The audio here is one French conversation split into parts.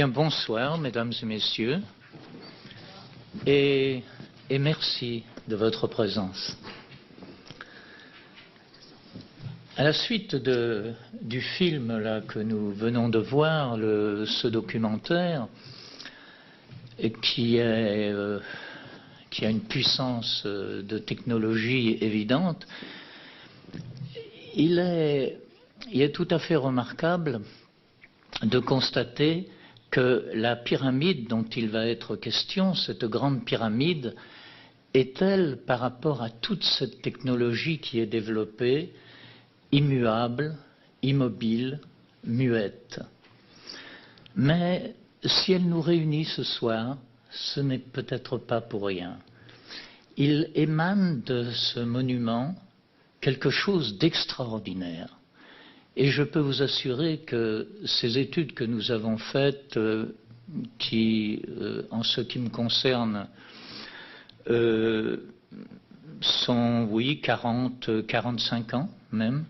Bonsoir, mesdames et messieurs, et merci de votre présence. À la suite du film là, que nous venons de voir, ce documentaire, qui a une puissance de technologie évidente, il est tout à fait remarquable de constater que la pyramide dont il va être question, cette grande pyramide, est-elle, par rapport à toute cette technologie qui est développée, immuable, immobile, muette. Mais si elle nous réunit ce soir, ce n'est peut-être pas pour rien. Il émane de ce monument quelque chose d'extraordinaire. Et je peux vous assurer que ces études que nous avons faites, qui, en ce qui me concerne, sont, oui, 45 ans même,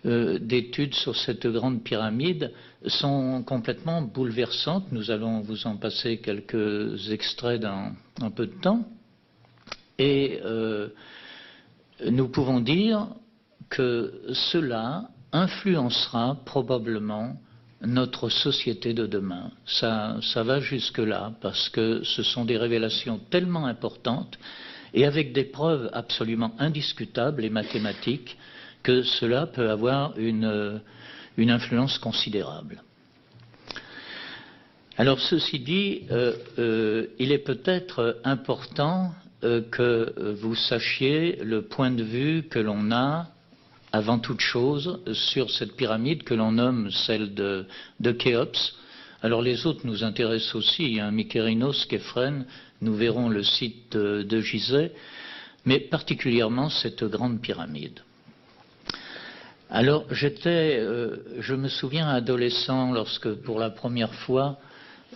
d'études sur cette grande pyramide, sont complètement bouleversantes. Nous allons vous en passer quelques extraits dans un peu de temps. Et nous pouvons dire que cela influencera probablement notre société de demain. Ça va jusque-là, parce que ce sont des révélations tellement importantes et avec des preuves absolument indiscutables et mathématiques que cela peut avoir une influence considérable. Alors ceci dit, il est peut-être important que vous sachiez le point de vue que l'on a avant toute chose sur cette pyramide que l'on nomme celle de Khéops. Alors les autres nous intéressent aussi, Mykérinos, Képhrène, nous verrons le site de Gizeh, mais particulièrement cette grande pyramide. Alors je me souviens adolescent, lorsque pour la première fois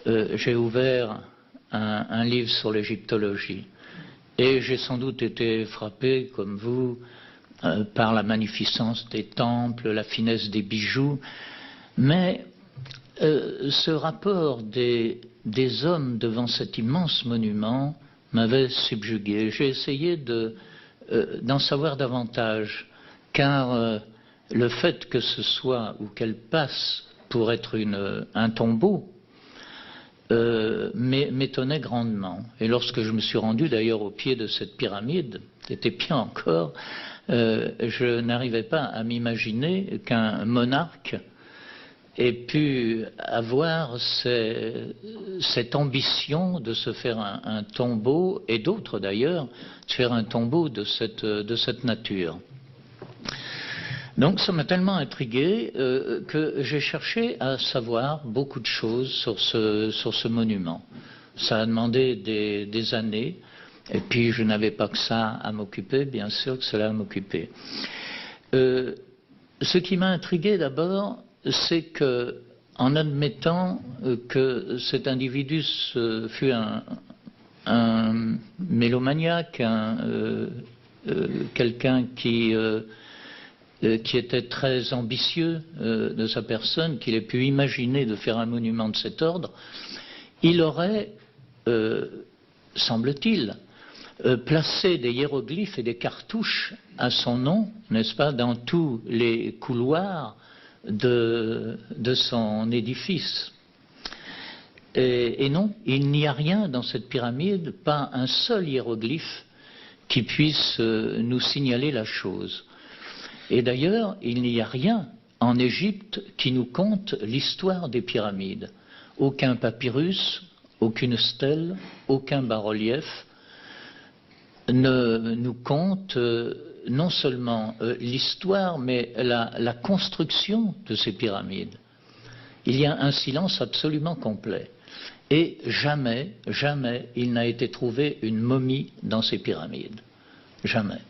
j'ai ouvert un livre sur l'égyptologie, et j'ai sans doute été frappé, comme vous, par la magnificence des temples, la finesse des bijoux, mais ce rapport des hommes devant cet immense monument m'avait subjugué. J'ai essayé d'en savoir davantage, car le fait que ce soit, ou qu'elle passe pour être un tombeau, m'étonnait grandement. Et lorsque je me suis rendu d'ailleurs au pied de cette pyramide, c'était pire encore, je n'arrivais pas à m'imaginer qu'un monarque ait pu avoir cette ambition de se faire un tombeau, et d'autres d'ailleurs, de faire un tombeau de cette nature. Donc ça m'a tellement intrigué que j'ai cherché à savoir beaucoup de choses sur ce monument. Ça a demandé des années, et puis je n'avais pas que ça à m'occuper, bien sûr que cela m'occupait. Ce qui m'a intrigué d'abord, c'est que, en admettant que cet individu fut un mélomaniaque, quelqu'un qui était très ambitieux de sa personne, qu'il ait pu imaginer de faire un monument de cet ordre, il aurait, semble-t-il, placé des hiéroglyphes et des cartouches à son nom, n'est-ce pas, dans tous les couloirs de son édifice. Et non, il n'y a rien dans cette pyramide, pas un seul hiéroglyphe qui puisse nous signaler la chose. Et d'ailleurs, il n'y a rien en Égypte qui nous conte l'histoire des pyramides. Aucun papyrus, aucune stèle, aucun bas-relief ne nous conte non seulement l'histoire, mais la construction de ces pyramides. Il y a un silence absolument complet. Et jamais, jamais il n'a été trouvé une momie dans ces pyramides. Jamais.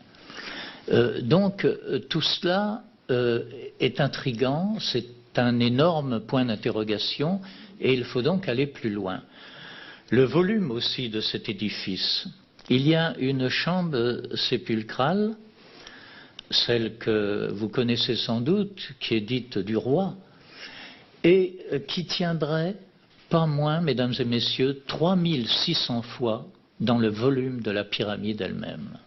Donc tout cela est intriguant, c'est un énorme point d'interrogation, et il faut donc aller plus loin. Le volume aussi de cet édifice. Il y a une chambre sépulcrale, celle que vous connaissez sans doute, qui est dite du roi, et qui tiendrait pas moins, mesdames et messieurs, 3600 fois dans le volume de la pyramide elle-même.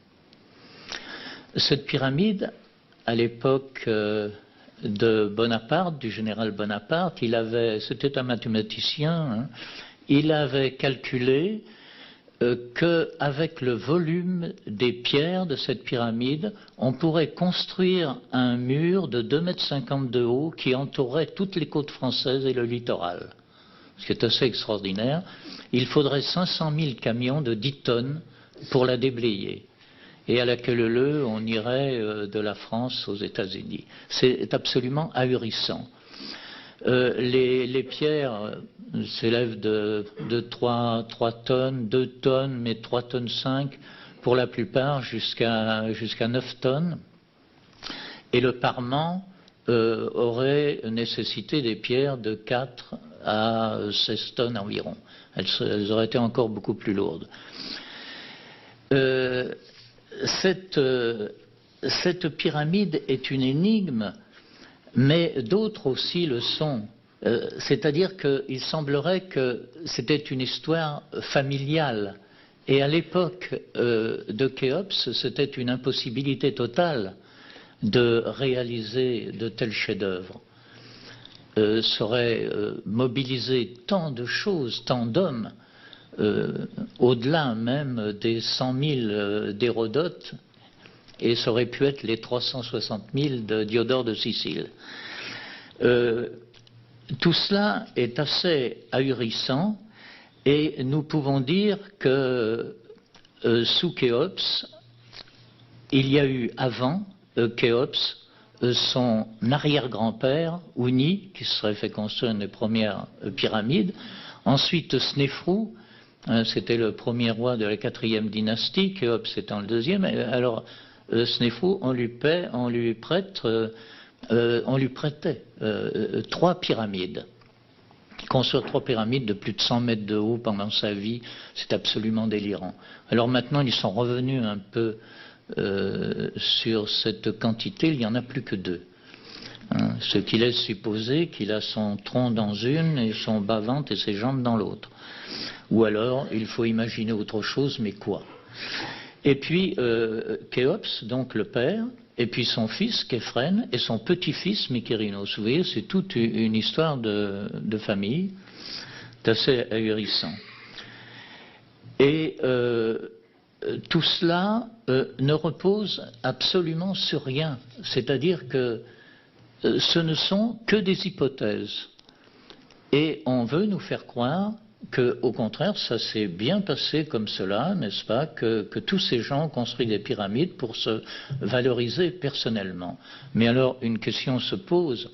Cette pyramide, à l'époque de Bonaparte, du général Bonaparte, c'était un mathématicien, hein, il avait calculé qu'avec le volume des pierres de cette pyramide, on pourrait construire un mur de 2,50 m de haut qui entourerait toutes les côtes françaises et le littoral. Ce qui est assez extraordinaire. Il faudrait 500 000 camions de 10 tonnes pour la déblayer. Et à la queue leu, on irait de la France aux États-Unis. C'est absolument ahurissant. Les pierres s'élèvent de 3 tonnes, 2 tonnes, mais 3 tonnes 5 pour la plupart, jusqu'à 9 tonnes. Et le parement aurait nécessité des pierres de 4 à 16 tonnes environ. Elles auraient été encore beaucoup plus lourdes. Cette pyramide est une énigme, mais d'autres aussi le sont. C'est-à-dire qu'il semblerait que c'était une histoire familiale. Et à l'époque de Khéops, c'était une impossibilité totale de réaliser de tels chefs-d'œuvre. Ça aurait mobilisé tant de choses, tant d'hommes, au-delà même des 100 000 d'Hérodote, et ça aurait pu être les 360 000 de Diodore de Sicile. Tout cela est assez ahurissant, et nous pouvons dire que sous Khéops, il y a eu avant Khéops son arrière-grand-père, Houni, qui se serait fait construire une des premières pyramides, ensuite Snéfrou, c'était le premier roi de la 4e dynastie, Khéops étant le deuxième. Alors Snéfrou, on lui prêtait 3 pyramides. Construire 3 pyramides de plus de 100 mètres de haut pendant sa vie, c'est absolument délirant. Alors maintenant, ils sont revenus un peu sur cette quantité, il n'y en a plus que 2. Hein, ce qui laisse supposer qu'il a son tronc dans une et son bas-ventre et ses jambes dans l'autre. Ou alors, il faut imaginer autre chose, mais quoi? Et puis, Khéops, donc le père, et puis son fils, Képhren, et son petit-fils, Mykérinos. Vous voyez, c'est toute une histoire de famille. C'est assez ahurissant. Et tout cela ne repose absolument sur rien. C'est-à-dire que ce ne sont que des hypothèses. Et on veut nous faire croire qu'au contraire, ça s'est bien passé comme cela, n'est-ce pas, que tous ces gens ont construit des pyramides pour se valoriser personnellement. Mais alors, une question se pose.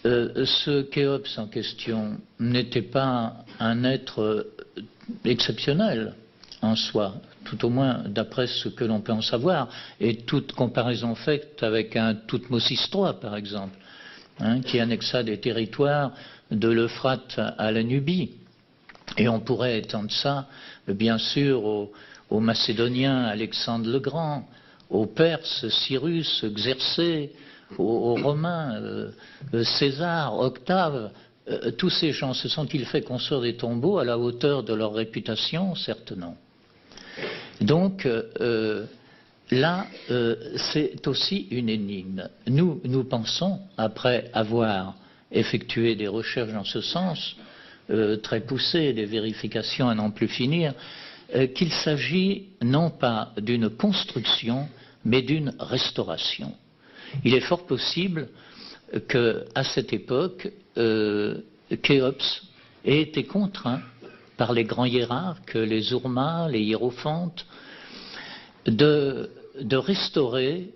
Ce Khéops en question n'était pas un être exceptionnel en soi, tout au moins d'après ce que l'on peut en savoir, et toute comparaison faite avec un Thoutmôsis III, par exemple, hein, qui annexa des territoires de l'Euphrate à la Nubie. Et on pourrait étendre ça, bien sûr, aux Macédoniens, Alexandre le Grand, aux Perses, Cyrus, Xerxès, aux Romains, César, Octave. Tous ces gens, se sont-ils fait construire des tombeaux à la hauteur de leur réputation? Certes non. Donc là, c'est aussi une énigme. Nous pensons, après avoir effectué des recherches dans ce sens, très poussées, des vérifications à n'en plus finir, qu'il s'agit non pas d'une construction, mais d'une restauration. Il est fort possible qu'à cette époque, Khéops ait été contraint par les grands hiérarques, les Urmas, les hiérophantes, de restaurer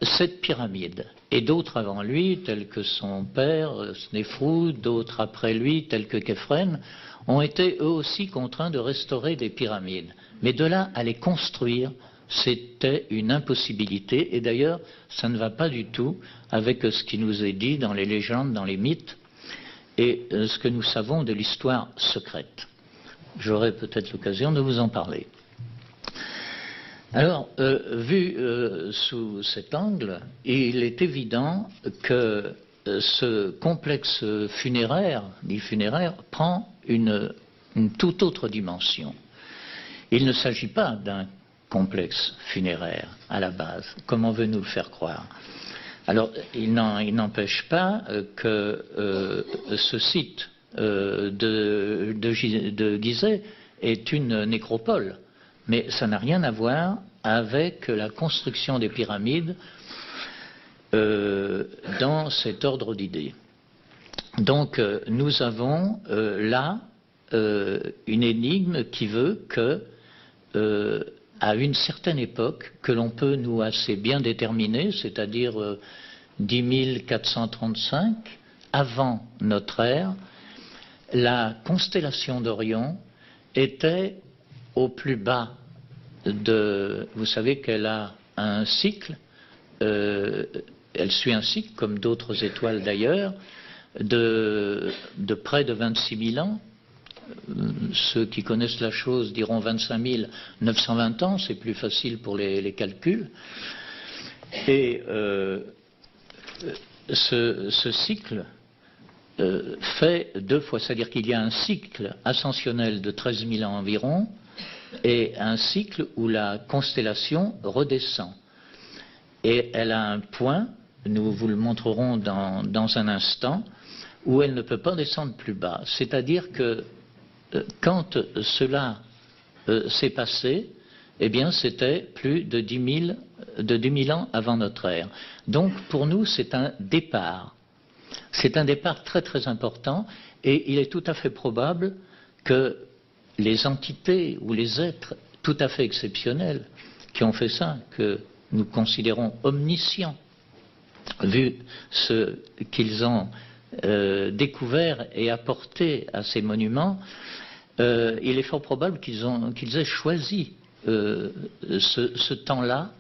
cette pyramide. Et d'autres avant lui, tels que son père, Snéfrou, d'autres après lui, tels que Képhren, ont été eux aussi contraints de restaurer des pyramides. Mais de là à les construire, c'était une impossibilité. Et d'ailleurs, ça ne va pas du tout avec ce qui nous est dit dans les légendes, dans les mythes, et ce que nous savons de l'histoire secrète. J'aurai peut-être l'occasion de vous en parler. Alors, vu sous cet angle, il est évident que ce complexe funéraire, dit funéraire, prend une toute autre dimension. Il ne s'agit pas d'un complexe funéraire à la base, comme on veut nous le faire croire. Alors, il n'empêche pas que ce site de Gizeh est une nécropole, mais ça n'a rien à voir avec la construction des pyramides dans cet ordre d'idées. Donc, nous avons là une énigme qui veut que, à une certaine époque, que l'on peut nous assez bien déterminer, c'est-à-dire 10 435, avant notre ère, la constellation d'Orion était au plus bas de... Vous savez qu'elle a un cycle, elle suit un cycle, comme d'autres étoiles d'ailleurs, de près de 26 000 ans. Ceux qui connaissent la chose diront 25 920 ans, c'est plus facile pour les calculs. Et ce cycle fait 2 fois, c'est-à-dire qu'il y a un cycle ascensionnel de 13 000 ans environ et un cycle où la constellation redescend. Et elle a un point, nous vous le montrerons dans un instant, où elle ne peut pas descendre plus bas. C'est-à-dire que quand cela s'est passé, eh bien c'était plus de 10 000 ans avant notre ère. Donc pour nous c'est un départ. C'est un départ très très important et il est tout à fait probable que les entités ou les êtres tout à fait exceptionnels qui ont fait ça, que nous considérons omniscients, vu ce qu'ils ont découvert et apporté à ces monuments, il est fort probable qu'ils aient choisi ce temps-là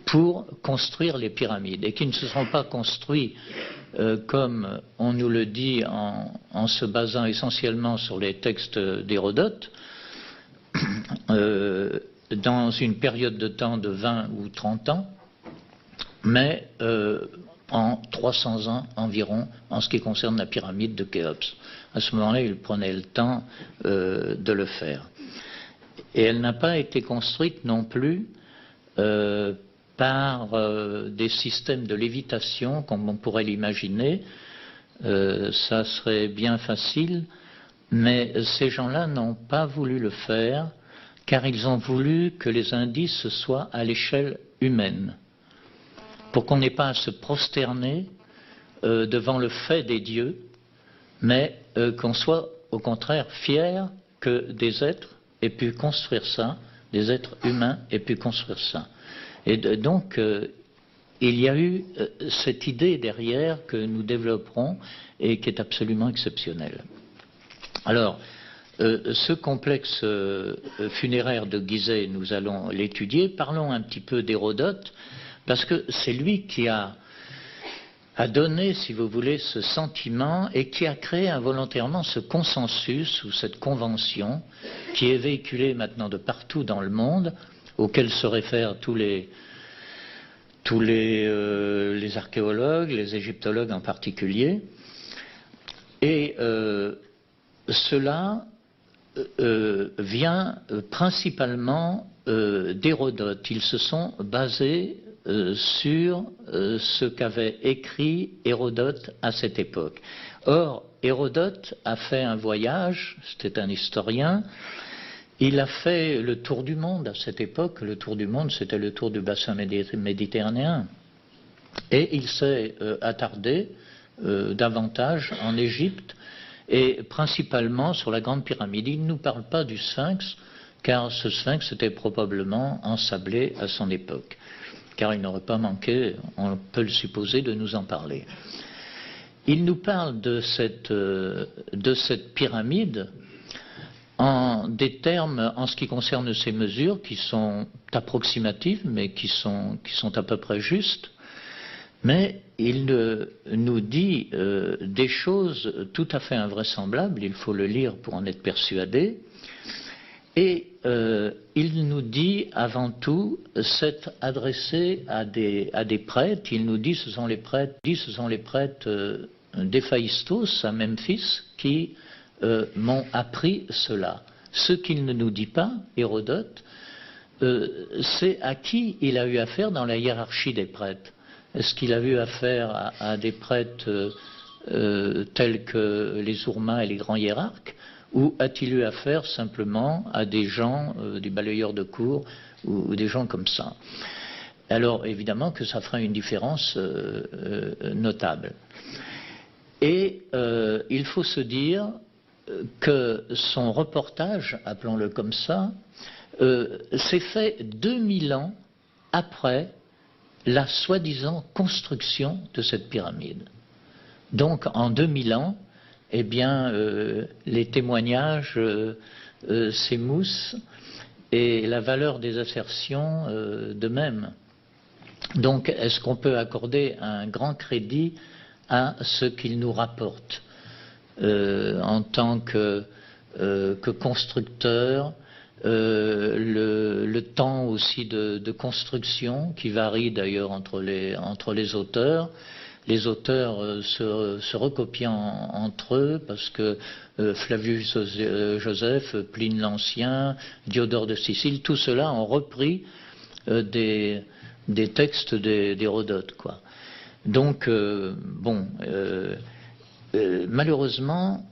pour construire les pyramides et qu'ils ne se sont pas construits comme on nous le dit en se basant essentiellement sur les textes d'Hérodote dans une période de temps de 20 ou 30 ans, mais en 300 ans environ en ce qui concerne la pyramide de Khéops. À ce moment-là, il prenait le temps de le faire. Et elle n'a pas été construite non plus par des systèmes de lévitation comme on pourrait l'imaginer. Ça serait bien facile, mais ces gens-là n'ont pas voulu le faire car ils ont voulu que les indices soient à l'échelle humaine, pour qu'on n'ait pas à se prosterner devant le fait des dieux, mais qu'on soit au contraire fier que des êtres aient pu construire ça, des êtres humains aient pu construire ça. Et donc, il y a eu cette idée derrière que nous développerons et qui est absolument exceptionnelle. Alors, ce complexe funéraire de Gizeh, nous allons l'étudier. Parlons un petit peu d'Hérodote, parce que c'est lui qui a donné, si vous voulez, ce sentiment et qui a créé involontairement ce consensus ou cette convention qui est véhiculée maintenant de partout dans le monde, auquel se réfèrent tous les archéologues, les égyptologues en particulier. Et cela vient principalement d'Hérodote. Ils se sont basés sur ce qu'avait écrit Hérodote à cette époque. Or, Hérodote a fait un voyage, c'était un historien, il a fait le tour du monde à cette époque. Le tour du monde, c'était le tour du bassin méditerranéen. Et il s'est attardé davantage en Égypte et principalement sur la Grande Pyramide. Il ne nous parle pas du Sphinx, car ce Sphinx était probablement ensablé à son époque. Car il n'aurait pas manqué, on peut le supposer, de nous en parler. Il nous parle de cette pyramide en des termes, en ce qui concerne ces mesures, qui sont approximatives, mais qui sont à peu près justes. Mais il nous dit des choses tout à fait invraisemblables, il faut le lire pour en être persuadé. Et il nous dit avant tout s'être adressé à des prêtres. Il nous dit ce sont les prêtres d'Héphaïstos à Memphis qui m'ont appris cela. Ce qu'il ne nous dit pas, Hérodote, c'est à qui il a eu affaire dans la hiérarchie des prêtres. Est-ce qu'il a eu affaire à des prêtres tels que les Ourmas et les grands hiérarques, ou a-t-il eu affaire simplement à des gens, des balayeurs de cour, ou des gens comme ça? Alors évidemment que ça fera une différence notable. Et il faut se dire que son reportage, appelons-le comme ça, s'est fait 2000 ans après la soi-disant construction de cette pyramide. Donc en 2000 ans, eh bien, les témoignages s'émoussent et la valeur des assertions de même. Donc, est-ce qu'on peut accorder un grand crédit à ce qu'il nous rapporte en tant que constructeur, le temps aussi de construction qui varie d'ailleurs entre les auteurs. Les auteurs se recopiant entre eux parce que Flavius Joseph, Pline l'Ancien, Diodore de Sicile, tout cela ont repris des textes d'Hérodote, quoi. Donc, malheureusement,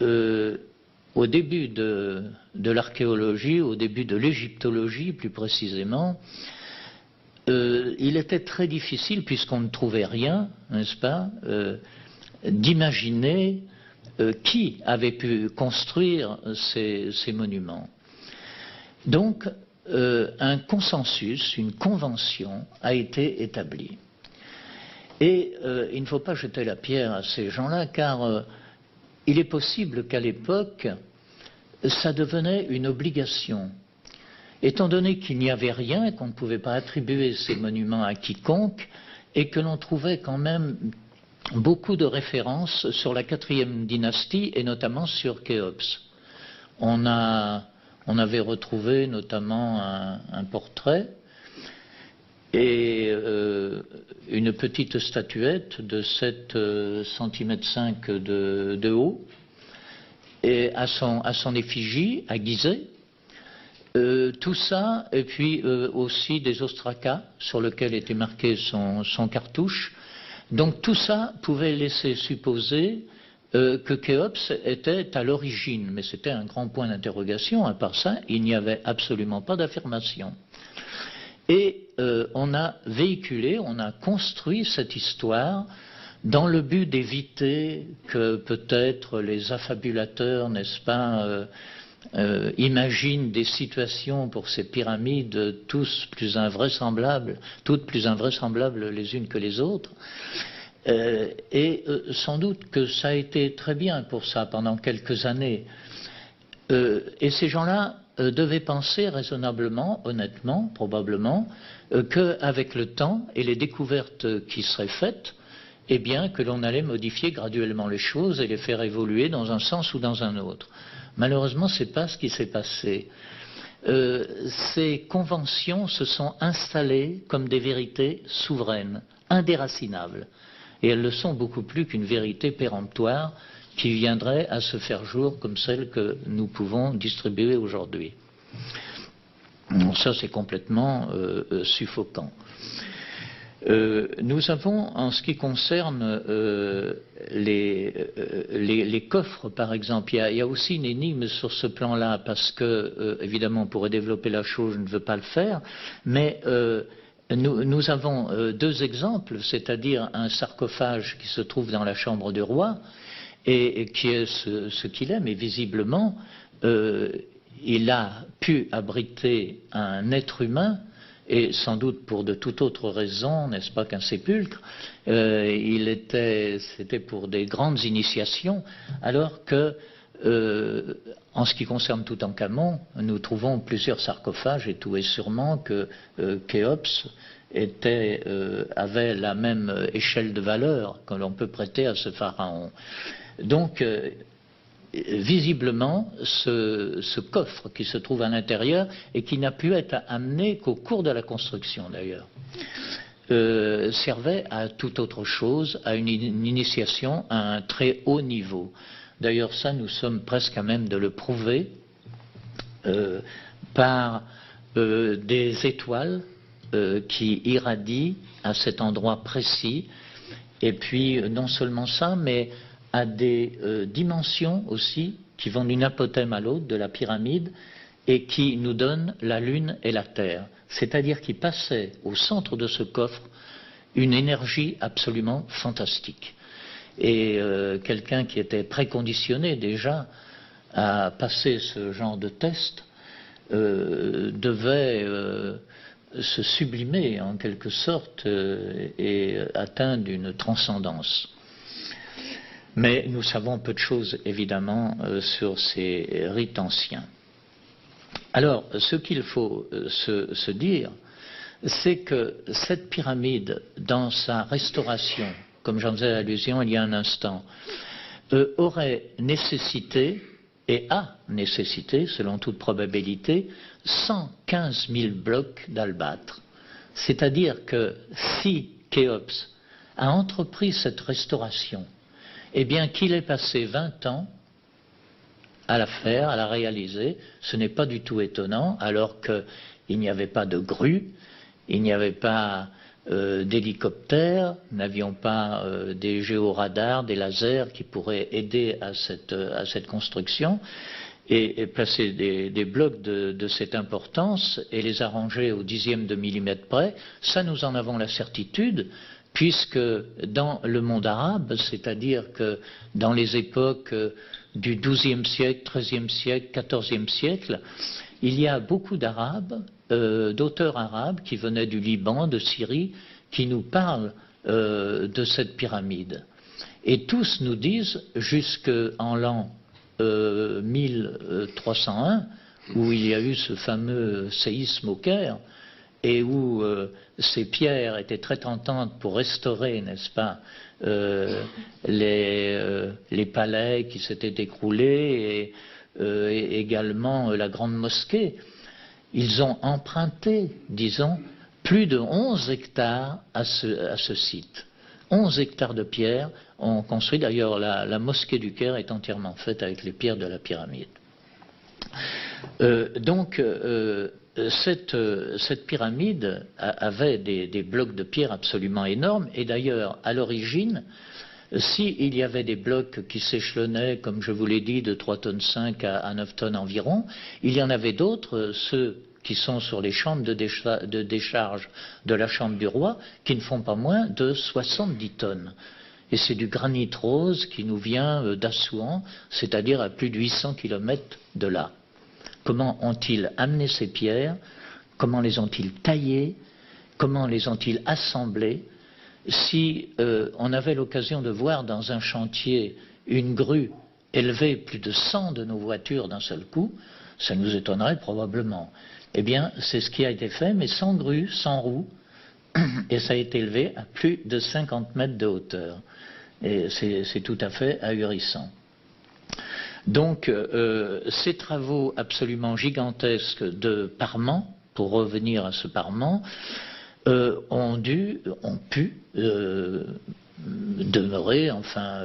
au début de l'archéologie, au début de l'égyptologie plus précisément, il était très difficile, puisqu'on ne trouvait rien, n'est-ce pas, d'imaginer qui avait pu construire ces monuments. Donc, un consensus, une convention a été établie. Et il ne faut pas jeter la pierre à ces gens-là, car il est possible qu'à l'époque, ça devenait une obligation. Étant donné qu'il n'y avait rien, qu'on ne pouvait pas attribuer ces monuments à quiconque, et que l'on trouvait quand même beaucoup de références sur la 4e dynastie, et notamment sur Khéops. On avait retrouvé notamment un portrait et une petite statuette de 7,5 cm de haut, et à son effigie, à Gizeh. Tout ça, et puis aussi des ostracas sur lesquels était marqué son cartouche. Donc tout ça pouvait laisser supposer que Khéops était à l'origine, mais c'était un grand point d'interrogation. À part ça, il n'y avait absolument pas d'affirmation. Et on a véhiculé, on a construit cette histoire dans le but d'éviter que peut-être les affabulateurs, n'est-ce pas, imaginent des situations pour ces pyramides toutes plus invraisemblables les unes que les autres. Et sans doute que ça a été très bien pour ça pendant quelques années. Et ces gens-là devaient penser raisonnablement, honnêtement, probablement, qu'avec le temps et les découvertes qui seraient faites, eh bien, que l'on allait modifier graduellement les choses et les faire évoluer dans un sens ou dans un autre. Malheureusement, ce n'est pas ce qui s'est passé. Ces conventions se sont installées comme des vérités souveraines, indéracinables. Et elles le sont beaucoup plus qu'une vérité péremptoire qui viendrait à se faire jour comme celle que nous pouvons distribuer aujourd'hui. Ça, c'est complètement suffocant. Nous avons, en ce qui concerne les coffres, par exemple, il y a aussi une énigme sur ce plan-là, parce que, évidemment, on pourrait développer la chose, je ne veux pas le faire, mais nous avons deux exemples, c'est-à-dire un sarcophage qui se trouve dans la chambre du roi, et qui est ce qu'il est, mais visiblement, il a pu abriter un être humain, et sans doute pour de toute autre raison, n'est-ce pas, qu'un sépulcre, c'était pour des grandes initiations, alors que, en ce qui concerne Toutankhamon, nous trouvons plusieurs sarcophages, et tout est sûrement que Khéops avait la même échelle de valeur que l'on peut prêter à ce pharaon. Donc, visiblement, ce coffre qui se trouve à l'intérieur et qui n'a pu être amené qu'au cours de la construction d'ailleurs, servait à toute autre chose, à une initiation à un très haut niveau. D'ailleurs, ça, nous sommes presque à même de le prouver par des étoiles qui irradient à cet endroit précis. Et puis, non seulement ça, mais à des dimensions aussi qui vont d'une apothème à l'autre de la pyramide et qui nous donnent la Lune et la Terre. C'est-à-dire qu'il passait au centre de ce coffre une énergie absolument fantastique. Et quelqu'un qui était préconditionné déjà à passer ce genre de test devait se sublimer en quelque sorte et atteindre une transcendance. Mais nous savons peu de choses évidemment sur ces rites anciens. Alors, ce qu'il faut se dire, c'est que cette pyramide, dans sa restauration, comme j'en faisais allusion il y a un instant, aurait nécessité, et a nécessité, selon toute probabilité, 115 000 blocs d'albâtre. C'est-à-dire que si Khéops a entrepris cette restauration, eh bien qu'il ait passé 20 ans à la faire, à la réaliser, ce n'est pas du tout étonnant, alors qu'il n'y avait pas de grue, il n'y avait pas d'hélicoptères, nous n'avions pas des géoradars, des lasers qui pourraient aider à cette construction, et placer des blocs de cette importance et les arranger au dixième de millimètre près, ça nous en avons la certitude, puisque dans le monde arabe, c'est-à-dire que dans les époques du XIIe siècle, XIIIe siècle, XIVe siècle, il y a beaucoup d'Arabes, d'auteurs arabes qui venaient du Liban, de Syrie, qui nous parlent de cette pyramide. Et tous nous disent, jusqu'en l'an 1301, où il y a eu ce fameux séisme au Caire, et où ces pierres étaient très tentantes pour restaurer, n'est-ce pas, les palais qui s'étaient écroulés et également la grande mosquée. Ils ont emprunté, disons, plus de 11 hectares à ce site. 11 hectares de pierres ont construit. D'ailleurs, la mosquée du Caire est entièrement faite avec les pierres de la pyramide. Donc, cette pyramide avait des blocs de pierre absolument énormes, et d'ailleurs, à l'origine, s'il y avait des blocs qui s'échelonnaient, comme je vous l'ai dit, de 3,5 tonnes à 9 tonnes environ, il y en avait d'autres, ceux qui sont sur les chambres de décharge de la chambre du roi, qui ne font pas moins de 70 tonnes. Et c'est du granit rose qui nous vient d'Assouan, c'est-à-dire à plus de 800 km de là. Comment ont-ils amené ces pierres? Comment les ont-ils taillées? Comment les ont-ils assemblées? Si on avait l'occasion de voir dans un chantier une grue élever plus de 100 de nos voitures d'un seul coup, ça nous étonnerait probablement. Eh bien, c'est ce qui a été fait, mais sans grue, sans roue, et ça a été élevé à plus de 50 mètres de hauteur. Et c'est tout à fait ahurissant. Donc, ces travaux absolument gigantesques de parement, pour revenir à ce parement, ont pu demeurer, enfin,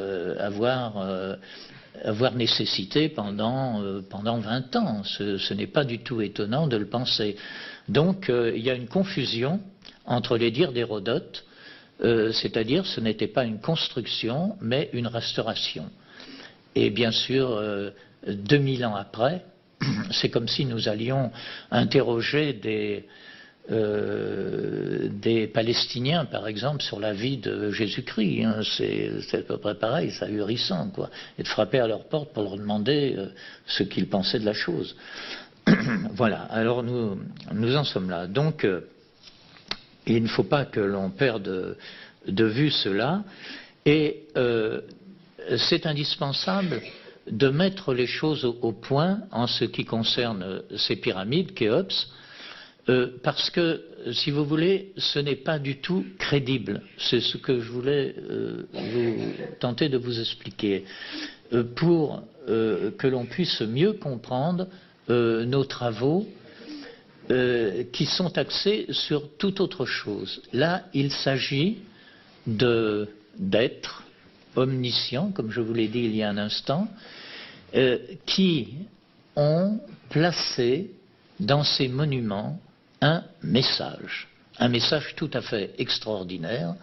avoir nécessité pendant 20 ans. Ce n'est pas du tout étonnant de le penser. Donc, il y a une confusion entre les dires d'Hérodote, c'est-à-dire ce n'était pas une construction, mais une restauration. Et bien sûr, 2000 ans après, c'est comme si nous allions interroger des Palestiniens, par exemple, sur la vie de Jésus-Christ. Hein. C'est à peu près pareil, c'est ahurissant, quoi. Et de frapper à leur porte pour leur demander ce qu'ils pensaient de la chose. Voilà, alors nous en sommes là. Donc, il ne faut pas que l'on perde de vue cela. Et c'est indispensable de mettre les choses au point en ce qui concerne ces pyramides, Khéops, parce que, si vous voulez, ce n'est pas du tout crédible. C'est ce que je voulais tenter de vous expliquer. pour que l'on puisse mieux comprendre nos travaux qui sont axés sur toute autre chose. Là, il s'agit d'êtres omniscients, comme je vous l'ai dit il y a un instant, qui ont placé dans ces monuments un message tout à fait extraordinaire.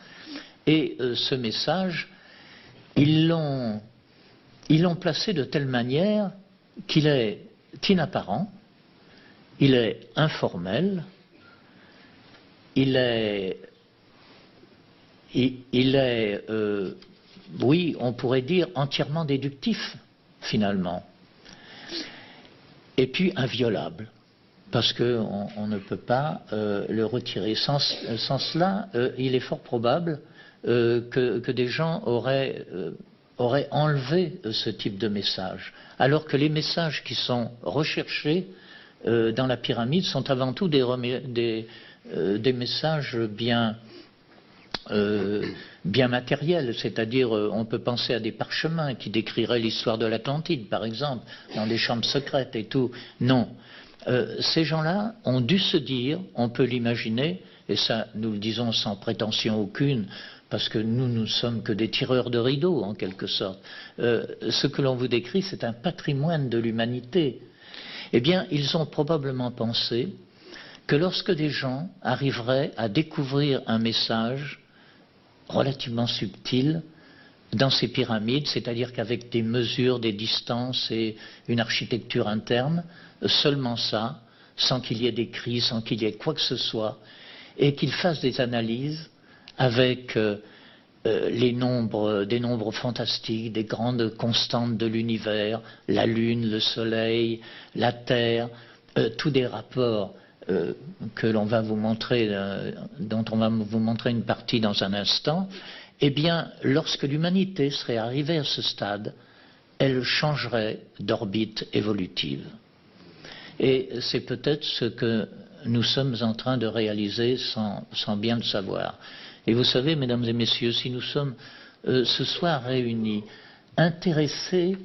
Et ce message, ils l'ont placé de telle manière qu'il est inapparent, il est informel, il est oui, on pourrait dire entièrement déductif, finalement. Et puis inviolable, parce qu'on ne peut pas le retirer. Sans cela, il est fort probable que des gens auraient enlevé ce type de message. Alors que les messages qui sont recherchés dans la pyramide sont avant tout des messages bien matériels, c'est-à-dire on peut penser à des parchemins qui décriraient l'histoire de l'Atlantide, par exemple, dans des chambres secrètes et tout. Non. Ces gens-là ont dû se dire, on peut l'imaginer, et ça nous le disons sans prétention aucune, parce que nous ne sommes que des tireurs de rideaux, en quelque sorte. Ce que l'on vous décrit, c'est un patrimoine de l'humanité. Eh bien, ils ont probablement pensé que lorsque des gens arriveraient à découvrir un message relativement subtil dans ces pyramides, c'est-à-dire qu'avec des mesures, des distances et une architecture interne, seulement ça, sans qu'il y ait des cris, sans qu'il y ait quoi que ce soit, et qu'ils fassent des analyses avec des nombres fantastiques, des grandes constantes de l'univers, la Lune, le Soleil, la Terre, tous des rapports que l'on va vous montrer, dont on va vous montrer une partie dans un instant. Eh bien, lorsque l'humanité serait arrivée à ce stade, elle changerait d'orbite évolutive. Et c'est peut-être ce que nous sommes en train de réaliser sans bien le savoir. Et vous savez, mesdames et messieurs, si nous sommes ce soir réunis, intéressés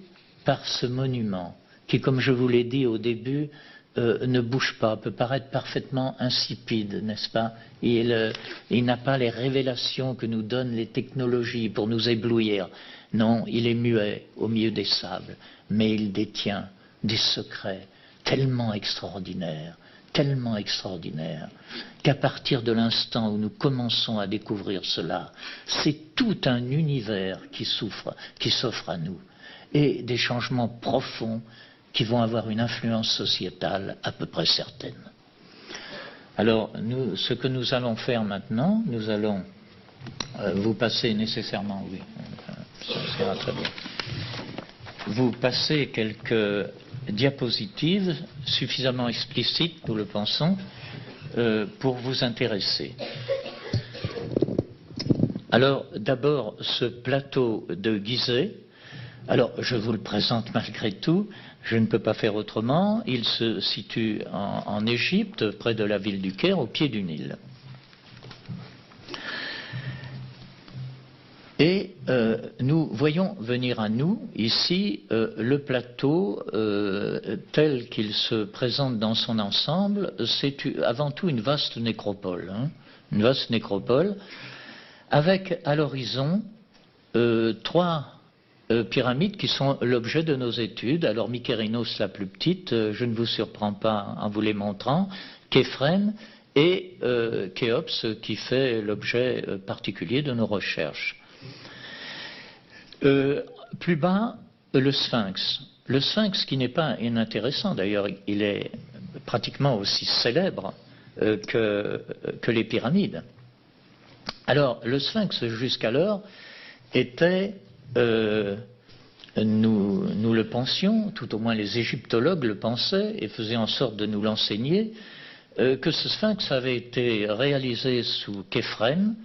par ce monument, qui, comme je vous l'ai dit au début, ne bouge pas, peut paraître parfaitement insipide, n'est-ce pas? Il n'a pas les révélations que nous donnent les technologies pour nous éblouir. Non, il est muet au milieu des sables, mais il détient des secrets tellement extraordinaires, qu'à partir de l'instant où nous commençons à découvrir cela, c'est tout un univers qui s'offre à nous, et des changements profonds qui vont avoir une influence sociétale à peu près certaine. Alors, ce que nous allons faire maintenant, nous allons vous passer nécessairement, oui, ça ira très bien, vous passer quelques diapositives suffisamment explicites, nous le pensons, pour vous intéresser. Alors, d'abord, ce plateau de Gizeh. Alors, je vous le présente malgré tout, je ne peux pas faire autrement. Il se situe en Égypte, près de la ville du Caire, au pied du Nil. Et nous voyons venir à nous, ici, le plateau tel qu'il se présente dans son ensemble. C'est avant tout une vaste nécropole, une vaste nécropole, avec à l'horizon trois pyramides qui sont l'objet de nos études. Alors Mykérinos la plus petite, je ne vous surprends pas en vous les montrant, Képhren et Khéops qui fait l'objet particulier de nos recherches. Plus bas, le Sphinx. Le Sphinx qui n'est pas inintéressant, d'ailleurs il est pratiquement aussi célèbre que les pyramides. Alors le Sphinx jusqu'alors était, nous le pensions, tout au moins les égyptologues le pensaient et faisaient en sorte de nous l'enseigner, que ce Sphinx avait été réalisé sous Képhren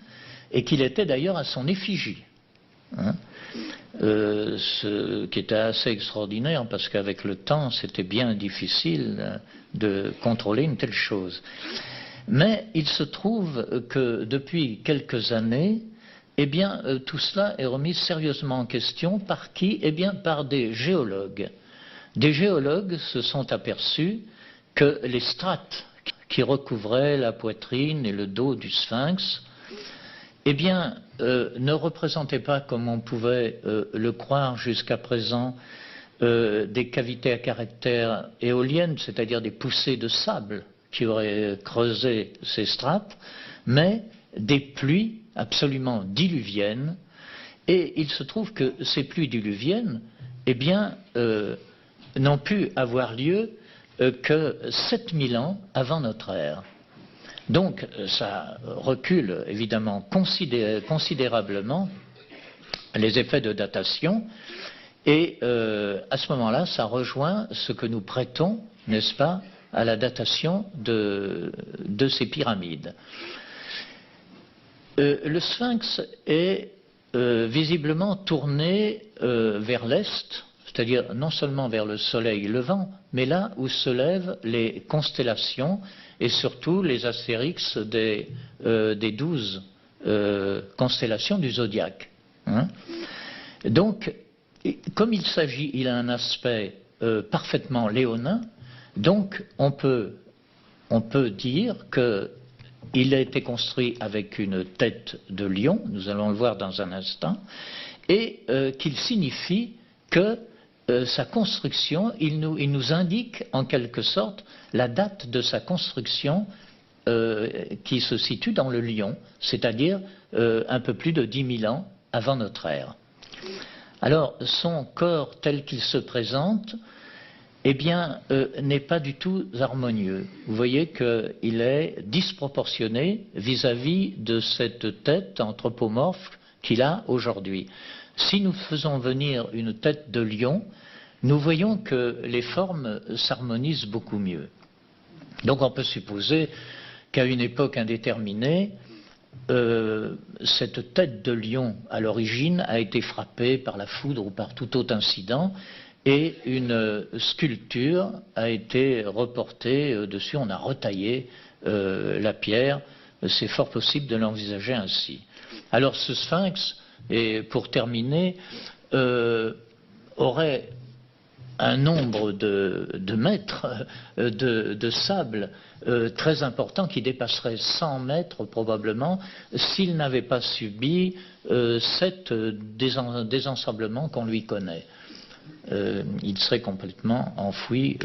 et qu'il était d'ailleurs à son effigie. Ce qui était assez extraordinaire parce qu'avec le temps c'était bien difficile de contrôler une telle chose. Mais il se trouve que depuis quelques années, eh bien, tout cela est remis sérieusement en question par qui? Eh bien, par des géologues. Des géologues se sont aperçus que les strates qui recouvraient la poitrine et le dos du sphinx, eh bien, ne représentaient pas, comme on pouvait le croire jusqu'à présent, des cavités à caractère éoliennes, c'est-à-dire des poussées de sable qui auraient creusé ces strates, mais des pluies absolument diluviennes. Et il se trouve que ces pluies diluviennes, eh bien, n'ont pu avoir lieu que 7000 ans avant notre ère. Donc, ça recule évidemment considérablement les effets de datation. Et à ce moment-là, ça rejoint ce que nous prêtons, n'est-ce pas, à la datation de ces pyramides. Le sphinx est visiblement tourné vers l'est, c'est-à-dire non seulement vers le soleil levant, mais là où se lèvent les constellations et surtout les astérix des 12 constellations du zodiaque. Hein. Donc, comme il a un aspect parfaitement léonin, donc on peut dire qu'il a été construit avec une tête de lion, nous allons le voir dans un instant, et qu'il signifie que sa construction, il nous indique en quelque sorte la date de sa construction qui se situe dans le lion, c'est-à-dire un peu plus de 10 000 ans avant notre ère. Alors, son corps tel qu'il se présente, eh bien, n'est pas du tout harmonieux. Vous voyez qu'il est disproportionné vis-à-vis de cette tête anthropomorphe qu'il a aujourd'hui. Si nous faisons venir une tête de lion, nous voyons que les formes s'harmonisent beaucoup mieux. Donc on peut supposer qu'à une époque indéterminée, cette tête de lion à l'origine a été frappée par la foudre ou par tout autre incident et une sculpture a été reportée dessus, on a retaillé la pierre, c'est fort possible de l'envisager ainsi. Alors ce sphinx, et pour terminer, aurait un nombre de mètres de sable très important qui dépasserait 100 mètres probablement s'il n'avait pas subi cet désensablement qu'on lui connaît. Il serait complètement enfoui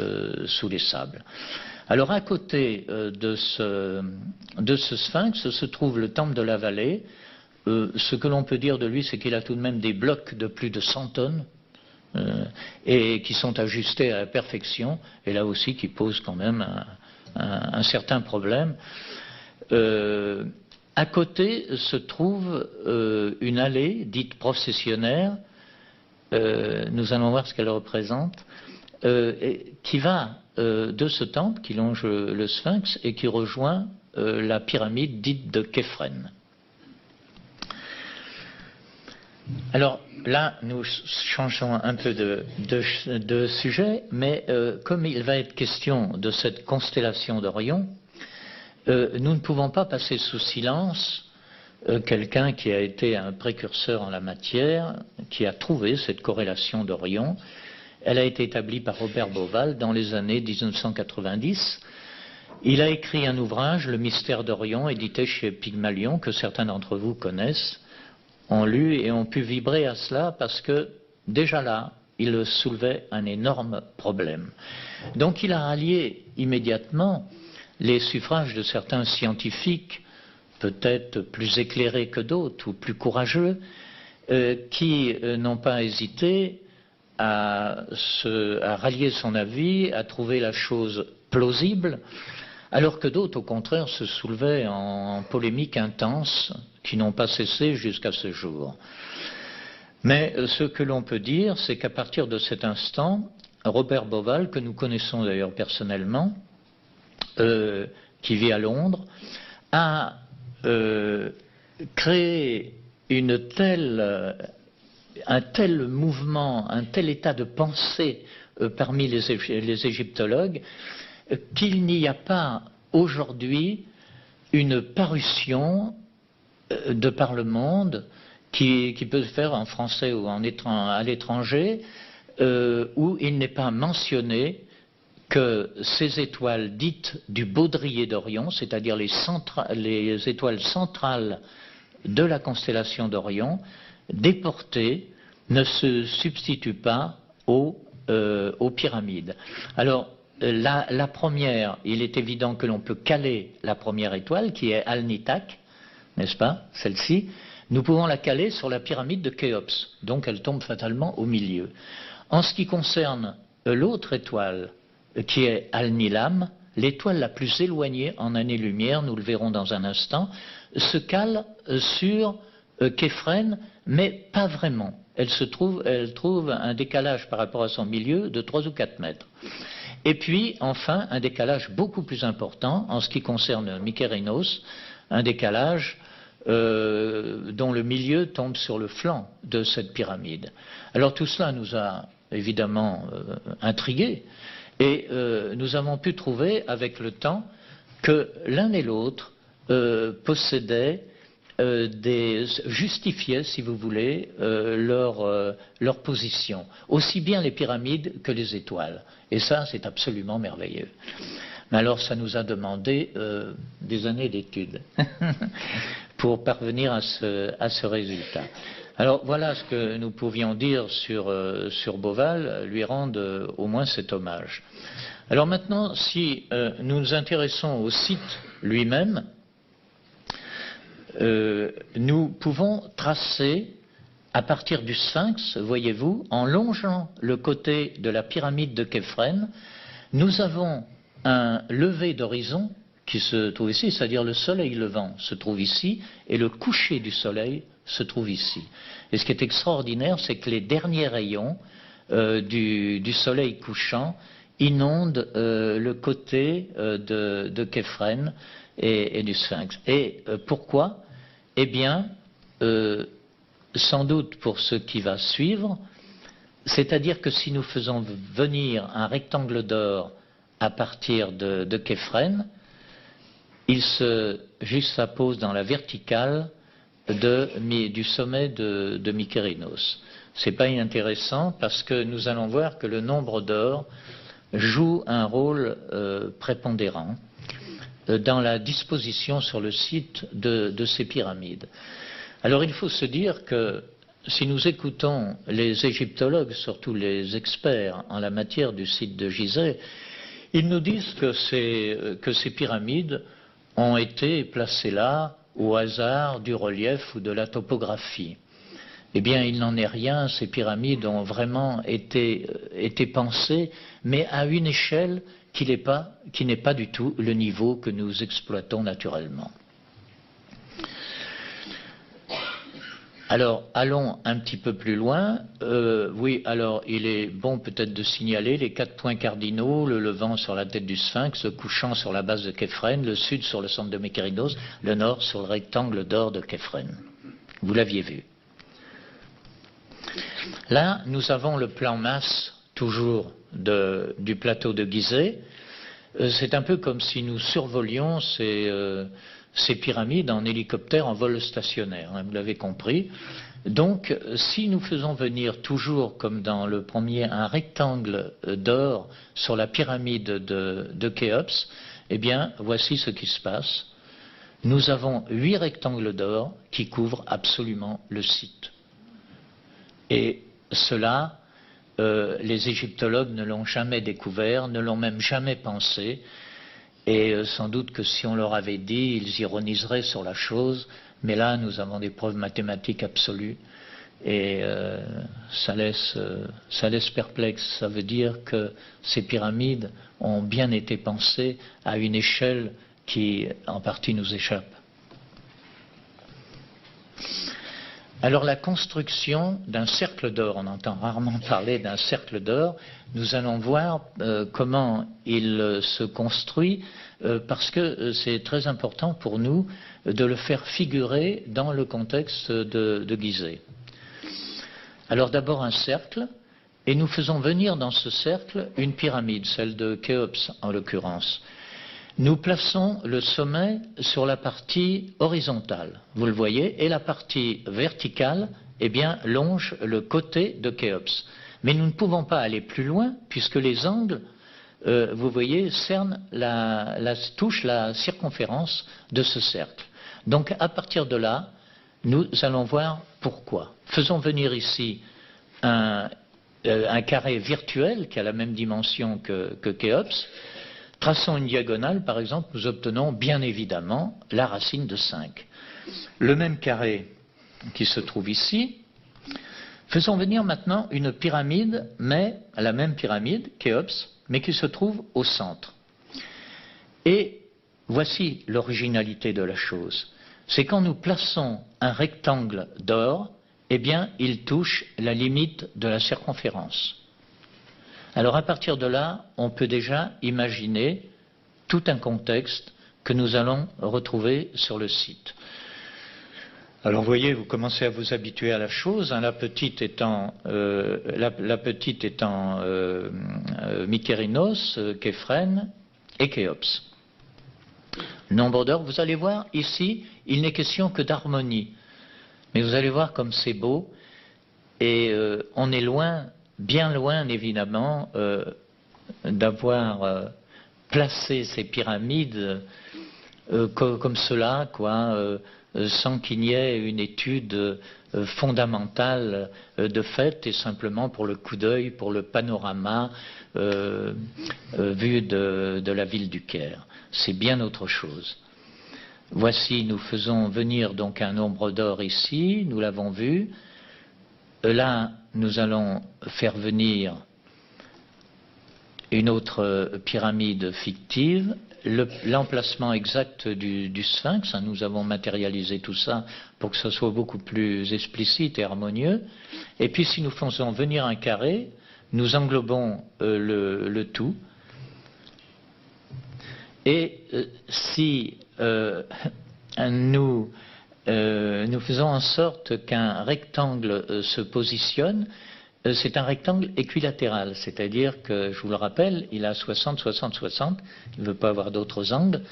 sous les sables. Alors à côté de ce sphinx se trouve le temple de la vallée. Ce que l'on peut dire de lui, c'est qu'il a tout de même des blocs de plus de 100 tonnes et qui sont ajustés à la perfection, et là aussi qui posent quand même un certain problème. À côté se trouve une allée dite processionnaire, nous allons voir ce qu'elle représente, qui va de ce temple qui longe le sphinx et qui rejoint la pyramide dite de Képhren. Alors là, nous changeons un peu de sujet, mais comme il va être question de cette constellation d'Orion, nous ne pouvons pas passer sous silence quelqu'un qui a été un précurseur en la matière, qui a trouvé cette corrélation d'Orion. Elle a été établie par Robert Bauval dans les années 1990. Il a écrit un ouvrage, Le mystère d'Orion, édité chez Pygmalion, que certains d'entre vous connaissent, ont lu et ont pu vibrer à cela parce que déjà là, il soulevait un énorme problème. Donc il a rallié immédiatement les suffrages de certains scientifiques, peut-être plus éclairés que d'autres ou plus courageux, qui n'ont pas hésité à rallier son avis, à trouver la chose plausible, alors que d'autres, au contraire, se soulevaient en polémiques intenses qui n'ont pas cessé jusqu'à ce jour. Mais ce que l'on peut dire, c'est qu'à partir de cet instant, Robert Bauval, que nous connaissons d'ailleurs personnellement, qui vit à Londres, a créé un tel mouvement, un tel état de pensée parmi les égyptologues, qu'il n'y a pas aujourd'hui une parution de par le monde qui peut se faire en français ou à l'étranger, où il n'est pas mentionné que ces étoiles dites du baudrier d'Orion, c'est-à-dire les étoiles centrales de la constellation d'Orion, déportées, ne se substituent pas aux pyramides. Alors, la première, il est évident que l'on peut caler la première étoile, qui est Alnitak, n'est-ce pas, celle-ci. Nous pouvons la caler sur la pyramide de Khéops, donc elle tombe fatalement au milieu. En ce qui concerne l'autre étoile, qui est Al-Nilam, l'étoile la plus éloignée en années-lumière, nous le verrons dans un instant, se cale sur Képhren, mais pas vraiment. Elle trouve un décalage par rapport à son milieu de 3 ou 4 mètres. Et puis, enfin, un décalage beaucoup plus important en ce qui concerne Mykérinos, un décalage dont le milieu tombe sur le flanc de cette pyramide. Alors tout cela nous a évidemment intrigués, et nous avons pu trouver avec le temps que l'un et l'autre possédaient justifiaient, si vous voulez, leur position, aussi bien les pyramides que les étoiles. Et ça, c'est absolument merveilleux. Mais alors, ça nous a demandé des années d'études pour parvenir à ce résultat. Alors, voilà ce que nous pouvions dire sur Beauval, lui rendre au moins cet hommage. Alors maintenant, si nous nous intéressons au site lui-même, nous pouvons tracer à partir du Sphinx, voyez-vous, en longeant le côté de la pyramide de Képhren, nous avons un lever d'horizon qui se trouve ici, c'est-à-dire le soleil levant se trouve ici et le coucher du soleil se trouve ici. Et ce qui est extraordinaire, c'est que les derniers rayons du soleil couchant inondent le côté de Képhren et du Sphinx. Et pourquoi? Eh bien, sans doute pour ce qui va suivre, c'est-à-dire que si nous faisons venir un rectangle d'or à partir de Képhren, il se juxtapose dans la verticale du sommet de Mykérinos. C'est pas inintéressant parce que nous allons voir que le nombre d'or joue un rôle prépondérant dans la disposition sur le site de ces pyramides. Alors il faut se dire que si nous écoutons les égyptologues, surtout les experts en la matière du site de Gizeh, ils nous disent que ces pyramides ont été placées là au hasard du relief ou de la topographie. Eh bien, il n'en est rien, ces pyramides ont vraiment été pensées, mais à une échelle qui n'est pas du tout le niveau que nous exploitons naturellement. Alors, allons un petit peu plus loin. Oui, alors, il est bon peut-être de signaler les 4 points cardinaux, le levant sur la tête du Sphinx, le couchant sur la base de Képhren, le sud sur le centre de Mykérinos, le nord sur le rectangle d'or de Képhren. Vous l'aviez vu. Là, nous avons le plan masse, toujours du plateau de Gizeh. C'est un peu comme si nous survolions ces pyramides en hélicoptère en vol stationnaire, hein, vous l'avez compris. Donc, si nous faisons venir toujours, comme dans le premier, un rectangle d'or sur la pyramide de Khéops, eh bien, voici ce qui se passe. Nous avons 8 rectangles d'or qui couvrent absolument le site. Et cela, les égyptologues ne l'ont jamais découvert, ne l'ont même jamais pensé. Et sans doute que si on leur avait dit, ils ironiseraient sur la chose, mais là nous avons des preuves mathématiques absolues et ça laisse perplexe. Ça veut dire que ces pyramides ont bien été pensées à une échelle qui en partie nous échappe. Alors la construction d'un cercle d'or, on entend rarement parler d'un cercle d'or, nous allons voir comment il se construit parce que c'est très important pour nous de le faire figurer dans le contexte de Gizeh. Alors d'abord un cercle, et nous faisons venir dans ce cercle une pyramide, celle de Khéops en l'occurrence. Nous plaçons le sommet sur la partie horizontale, vous le voyez, et la partie verticale, eh bien, longe le côté de Khéops. Mais nous ne pouvons pas aller plus loin, puisque les angles, vous voyez, touchent la circonférence de ce cercle. Donc, à partir de là, nous allons voir pourquoi. Faisons venir ici un carré virtuel qui a la même dimension que Khéops. Traçons une diagonale, par exemple, nous obtenons bien évidemment la racine de 5. Le même carré qui se trouve ici. Faisons venir maintenant une pyramide, mais la même pyramide, Khéops, mais qui se trouve au centre. Et voici l'originalité de la chose. C'est quand nous plaçons un rectangle d'or, eh bien, il touche la limite de la circonférence. Alors à partir de là, on peut déjà imaginer tout un contexte que nous allons retrouver sur le site. Alors vous voyez, vous commencez à vous habituer à la chose, hein, la petite étant Mykérinos, Képhrène et Khéops. Nombre d'or, vous allez voir ici, il n'est question que d'harmonie. Mais vous allez voir comme c'est beau, et on est loin, bien loin évidemment, d'avoir placé ces pyramides comme cela, quoi, sans qu'il y ait une étude fondamentale de fait, et simplement pour le coup d'œil, pour le panorama vu de la ville du Caire. C'est bien autre chose. Voici, nous faisons venir donc un nombre d'or ici, nous l'avons vu. Là, nous allons faire venir une autre pyramide fictive, l'emplacement exact du sphinx, hein, nous avons matérialisé tout ça pour que ce soit beaucoup plus explicite et harmonieux. Et puis si nous faisons venir un carré, nous englobons le tout. Et si nous faisons en sorte qu'un rectangle se positionne, c'est un rectangle équilatéral, c'est-à-dire que, je vous le rappelle, il a 60, 60, 60, il ne veut pas avoir d'autres angles,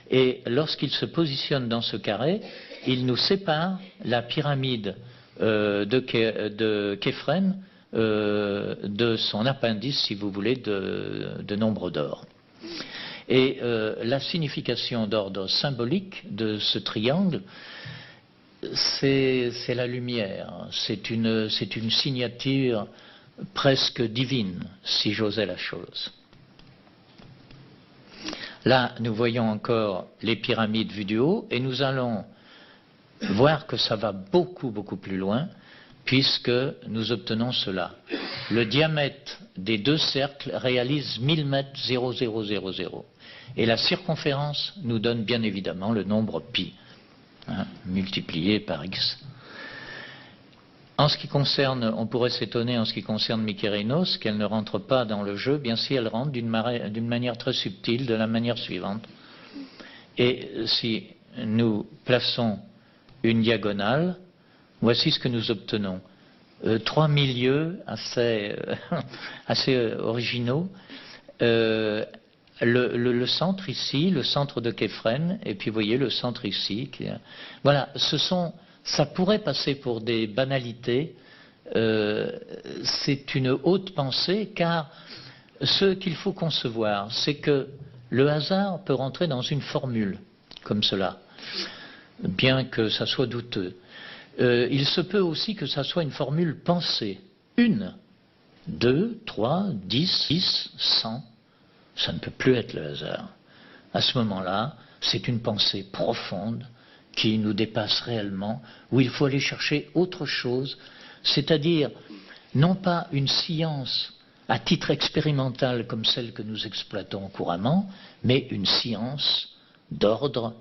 et lorsqu'il se positionne dans ce carré, il nous sépare la pyramide de Képhrène de son appendice, si vous voulez, de nombre d'or. Et la signification d'ordre symbolique de ce triangle, c'est la lumière, c'est une signature presque divine, si j'osais la chose. Là, nous voyons encore les pyramides vues du haut, et nous allons voir que ça va beaucoup, beaucoup plus loin, puisque nous obtenons cela. Le diamètre des deux cercles réalise 1000 mètres 0,000. Et la circonférence nous donne bien évidemment le nombre pi. Hein, multiplié par x. En ce qui concerne, on pourrait s'étonner en ce qui concerne Mykérinos, qu'elle ne rentre pas dans le jeu, bien si elle rentre d'une manière très subtile, de la manière suivante. Et si nous plaçons une diagonale, voici ce que nous obtenons. 3 milieux assez originaux. Le centre ici, le centre de Képhrène, et puis vous voyez le centre ici. Voilà, ça pourrait passer pour des banalités. C'est une haute pensée, car ce qu'il faut concevoir, c'est que le hasard peut rentrer dans une formule, comme cela, bien que ça soit douteux. Il se peut aussi que ça soit une formule pensée. 1, 2, 3, 10, 100. Ça ne peut plus être le hasard. À ce moment-là, c'est une pensée profonde qui nous dépasse réellement, où il faut aller chercher autre chose, c'est-à-dire non pas une science à titre expérimental comme celle que nous exploitons couramment, mais une science d'ordre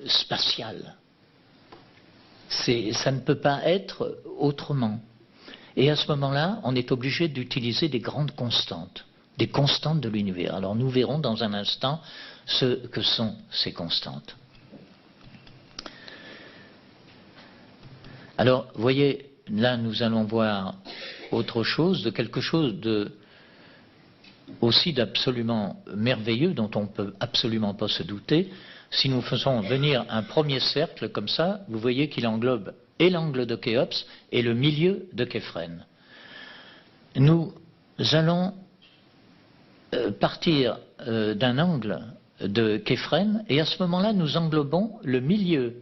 spatial. Ça ne peut pas être autrement. Et à ce moment-là, on est obligé d'utiliser des grandes constantes, des constantes de l'univers. Alors nous verrons dans un instant ce que sont ces constantes. Alors, vous voyez, là nous allons voir autre chose, de quelque chose aussi d'absolument merveilleux dont on ne peut absolument pas se douter. Si nous faisons venir un premier cercle comme ça, vous voyez qu'il englobe et l'angle de Khéops et le milieu de Képhrène. Nous allons partir d'un angle de Képhrène et à ce moment-là nous englobons le milieu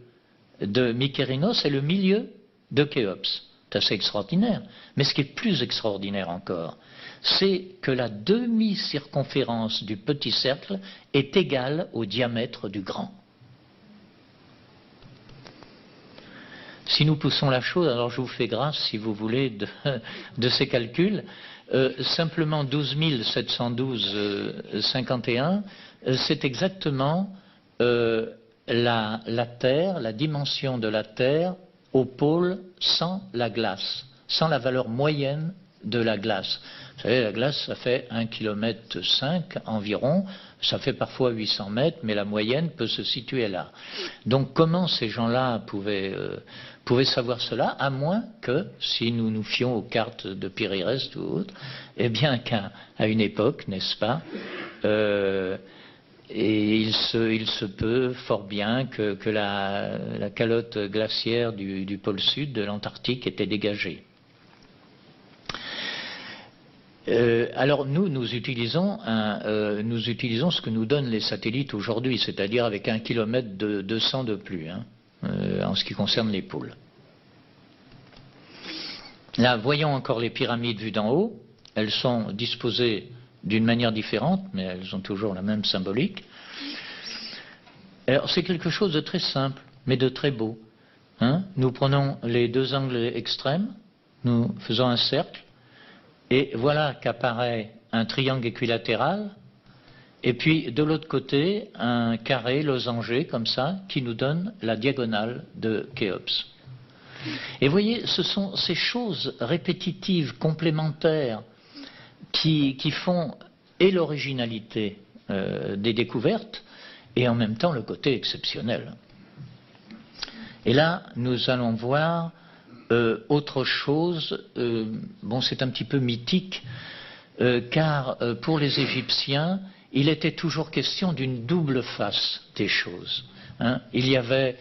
de Mykérinos et le milieu de Khéops. C'est assez extraordinaire. Mais ce qui est plus extraordinaire encore, c'est que la demi-circonférence du petit cercle est égale au diamètre du grand. Si nous poussons la chose, alors je vous fais grâce, si vous voulez, de ces calculs, simplement 12 712,51, c'est exactement la Terre, la dimension de la Terre au pôle sans la glace, sans la valeur moyenne de la glace. Vous savez, la glace, ça fait 1,5 km environ, ça fait parfois 800 mètres, mais la moyenne peut se situer là. Donc comment ces gens-là pouvaient savoir cela, à moins que, si nous nous fions aux cartes de Péréreste ou autres, eh bien qu'à une époque, n'est-ce pas, et il se peut fort bien que la calotte glaciaire du pôle sud de l'Antarctique était dégagée. Alors nous utilisons ce que nous donnent les satellites aujourd'hui, c'est-à-dire avec 1 km de 200 de plus, en ce qui concerne les pôles. Là, voyons encore les pyramides vues d'en haut. Elles sont disposées d'une manière différente, mais elles ont toujours la même symbolique. Alors c'est quelque chose de très simple, mais de très beau. Nous prenons les deux angles extrêmes, nous faisons un cercle, et voilà qu'apparaît un triangle équilatéral, et puis de l'autre côté, un carré losangé, comme ça, qui nous donne la diagonale de Khéops. Et vous voyez, ce sont ces choses répétitives, complémentaires, qui font et l'originalité des découvertes, et en même temps le côté exceptionnel. Et là, nous allons voir autre chose, bon c'est un petit peu mythique, car pour les Égyptiens, il était toujours question d'une double face des choses. Il y avait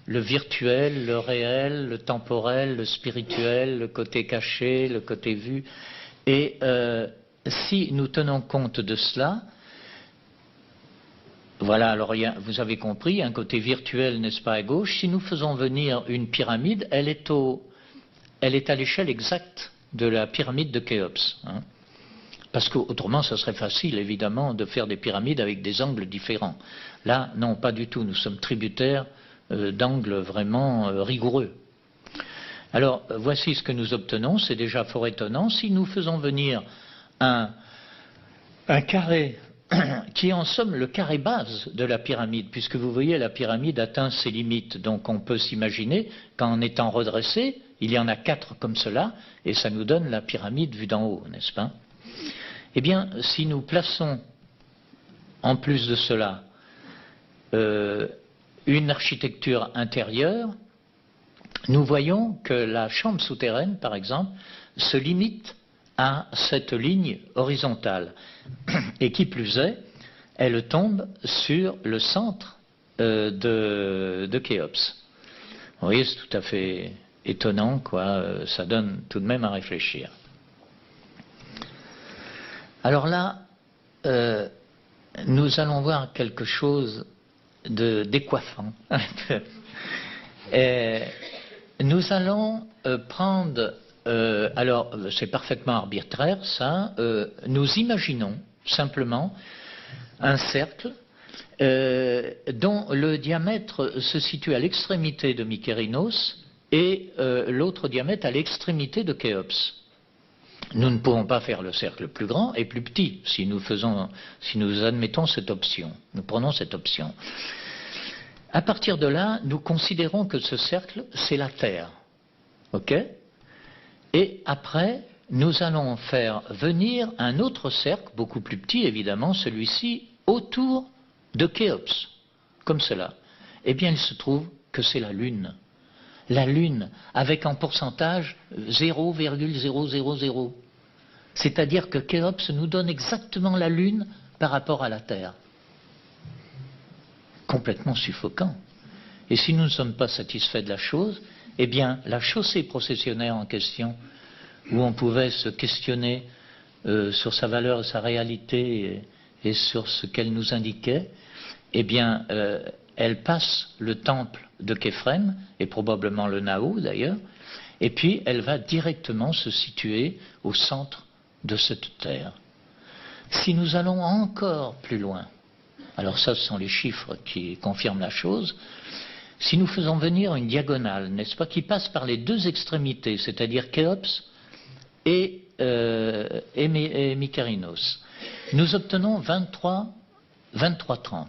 le virtuel, le réel, le temporel, le spirituel, le côté caché, le côté vu. Et si nous tenons compte de cela, voilà, alors vous avez compris, un côté virtuel, n'est-ce pas, à gauche. Si nous faisons venir une pyramide, elle est à l'échelle exacte de la pyramide de Khéops. Parce qu'autrement, ça serait facile, évidemment, de faire des pyramides avec des angles différents. Là, non, pas du tout. Nous sommes tributaires d'angles vraiment rigoureux. Alors, voici ce que nous obtenons. C'est déjà fort étonnant. Si nous faisons venir un carré qui est en somme le carré base de la pyramide, puisque vous voyez, la pyramide atteint ses limites. Donc, on peut s'imaginer qu'en étant redressé, il y en a 4 comme cela, et ça nous donne la pyramide vue d'en haut, n'est-ce pas? Eh bien, si nous plaçons, en plus de cela, une architecture intérieure, nous voyons que la chambre souterraine, par exemple, se limite à cette ligne horizontale. Et qui plus est, elle tombe sur le centre de Khéops. Vous voyez, c'est tout à fait étonnant, quoi. Ça donne tout de même à réfléchir. Alors là, nous allons voir quelque chose de décoiffant. Nous allons prendre, alors c'est parfaitement arbitraire ça, nous imaginons simplement un cercle dont le diamètre se situe à l'extrémité de Mykérinos et l'autre diamètre à l'extrémité de Khéops. Nous ne pouvons pas faire le cercle plus grand et plus petit si nous admettons cette option. Nous prenons cette option. À partir de là, nous considérons que ce cercle, c'est la Terre. OK ? Et après, nous allons faire venir un autre cercle, beaucoup plus petit évidemment, celui-ci, autour de Khéops, comme cela. Eh bien, il se trouve que c'est la Lune. La Lune, avec en pourcentage 0,000. C'est-à-dire que Khéops nous donne exactement la Lune par rapport à la Terre. Complètement suffocant. Et si nous ne sommes pas satisfaits de la chose, eh bien, la chaussée processionnaire en question, où on pouvait se questionner sur sa valeur et sa réalité et sur ce qu'elle nous indiquait, eh bien, elle passe le temple de Képhrem, et probablement le Nao d'ailleurs, et puis elle va directement se situer au centre de cette terre. Si nous allons encore plus loin, alors ça ce sont les chiffres qui confirment la chose, si nous faisons venir une diagonale, n'est-ce pas, qui passe par les deux extrémités, c'est-à-dire Khéops et Mykérinos, nous obtenons 23,30,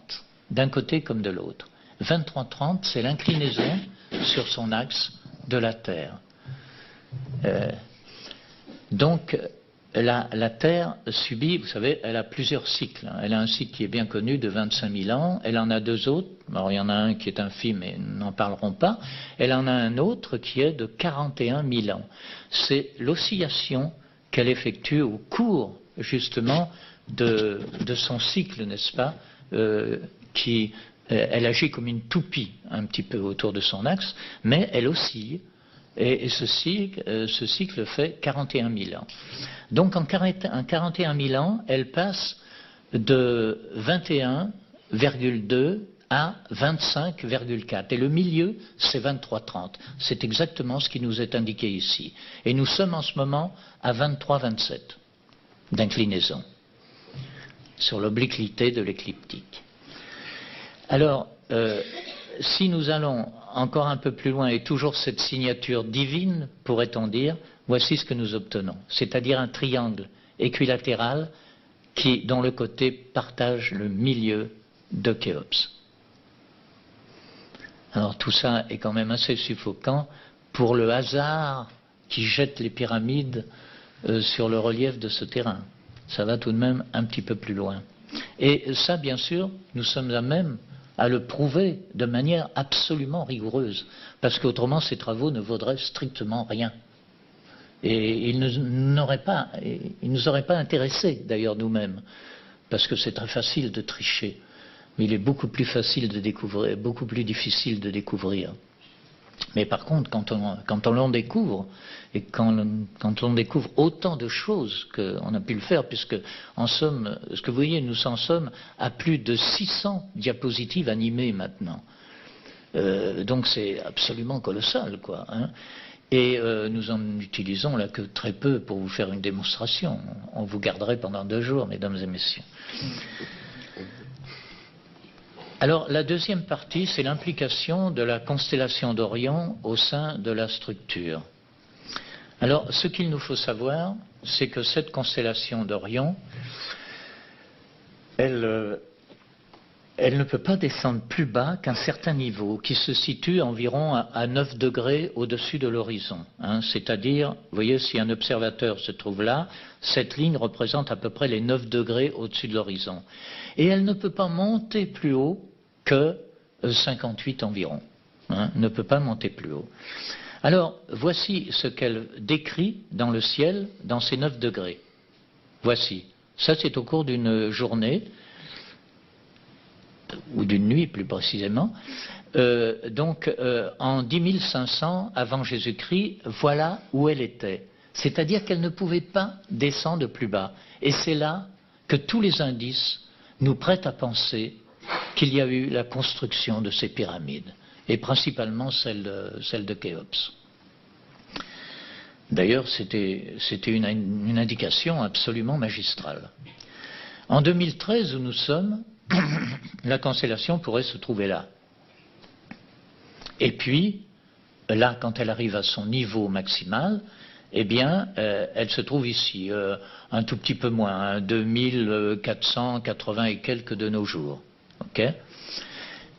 d'un côté comme de l'autre. 23,30, c'est l'inclinaison sur son axe de la Terre. Donc, la Terre subit, vous savez, elle a plusieurs cycles. Elle a un cycle qui est bien connu de 25 000 ans. Elle en a deux autres. Alors, il y en a un qui est infime et nous n'en parlerons pas. Elle en a un autre qui est de 41 000 ans. C'est l'oscillation qu'elle effectue au cours, justement, de son cycle, n'est-ce pas, elle agit comme une toupie, un petit peu autour de son axe, mais elle oscille. Et ce cycle fait 41 000 ans. Donc en 41 000 ans, elle passe de 21,2 à 25,4. Et le milieu, c'est 23,30. C'est exactement ce qui nous est indiqué ici. Et nous sommes en ce moment à 23,27 d'inclinaison sur l'obliquité de l'écliptique. Alors, si nous allons encore un peu plus loin, et toujours cette signature divine, pourrait-on dire, voici ce que nous obtenons. C'est-à-dire un triangle équilatéral dont le côté partage le milieu de Khéops. Alors tout ça est quand même assez suffocant pour le hasard qui jette les pyramides sur le relief de ce terrain. Ça va tout de même un petit peu plus loin. Et ça, bien sûr, nous sommes à même à le prouver de manière absolument rigoureuse, parce qu'autrement ces travaux ne vaudraient strictement rien. Et ils ne nous auraient pas intéressés, d'ailleurs nous-mêmes, parce que c'est très facile de tricher, mais il est beaucoup plus facile de découvrir, beaucoup plus difficile de découvrir. Mais par contre, quand on l'en découvre, et quand on découvre autant de choses qu'on a pu le faire, puisque en somme, ce que vous voyez, nous en sommes à plus de 600 diapositives animées maintenant. Donc c'est absolument colossal, quoi. Hein. Et nous en utilisons là que très peu pour vous faire une démonstration. On vous garderait pendant 2 jours, mesdames et messieurs. Alors, la deuxième partie, c'est l'implication de la constellation d'Orion au sein de la structure. Alors, ce qu'il nous faut savoir, c'est que cette constellation d'Orion, elle ne peut pas descendre plus bas qu'un certain niveau, qui se situe environ à 9 degrés au-dessus de l'horizon. Hein, c'est-à-dire, vous voyez, si un observateur se trouve là, cette ligne représente à peu près les 9 degrés au-dessus de l'horizon. Et elle ne peut pas monter plus haut que 58 environ, hein, ne peut pas monter plus haut. Alors, voici ce qu'elle décrit dans le ciel, dans ces 9 degrés. Voici. Ça, c'est au cours d'une journée, ou d'une nuit plus précisément. En 10 500 avant Jésus-Christ, voilà où elle était. C'est-à-dire qu'elle ne pouvait pas descendre plus bas. Et c'est là que tous les indices nous prêtent à penser qu'il y a eu la construction de ces pyramides, et principalement celle de Khéops. D'ailleurs, c'était une indication absolument magistrale. En 2013, où nous sommes, la constellation pourrait se trouver là. Et puis, là, quand elle arrive à son niveau maximal, eh bien, elle se trouve ici, un tout petit peu moins, 2480 et quelques de nos jours. Okay.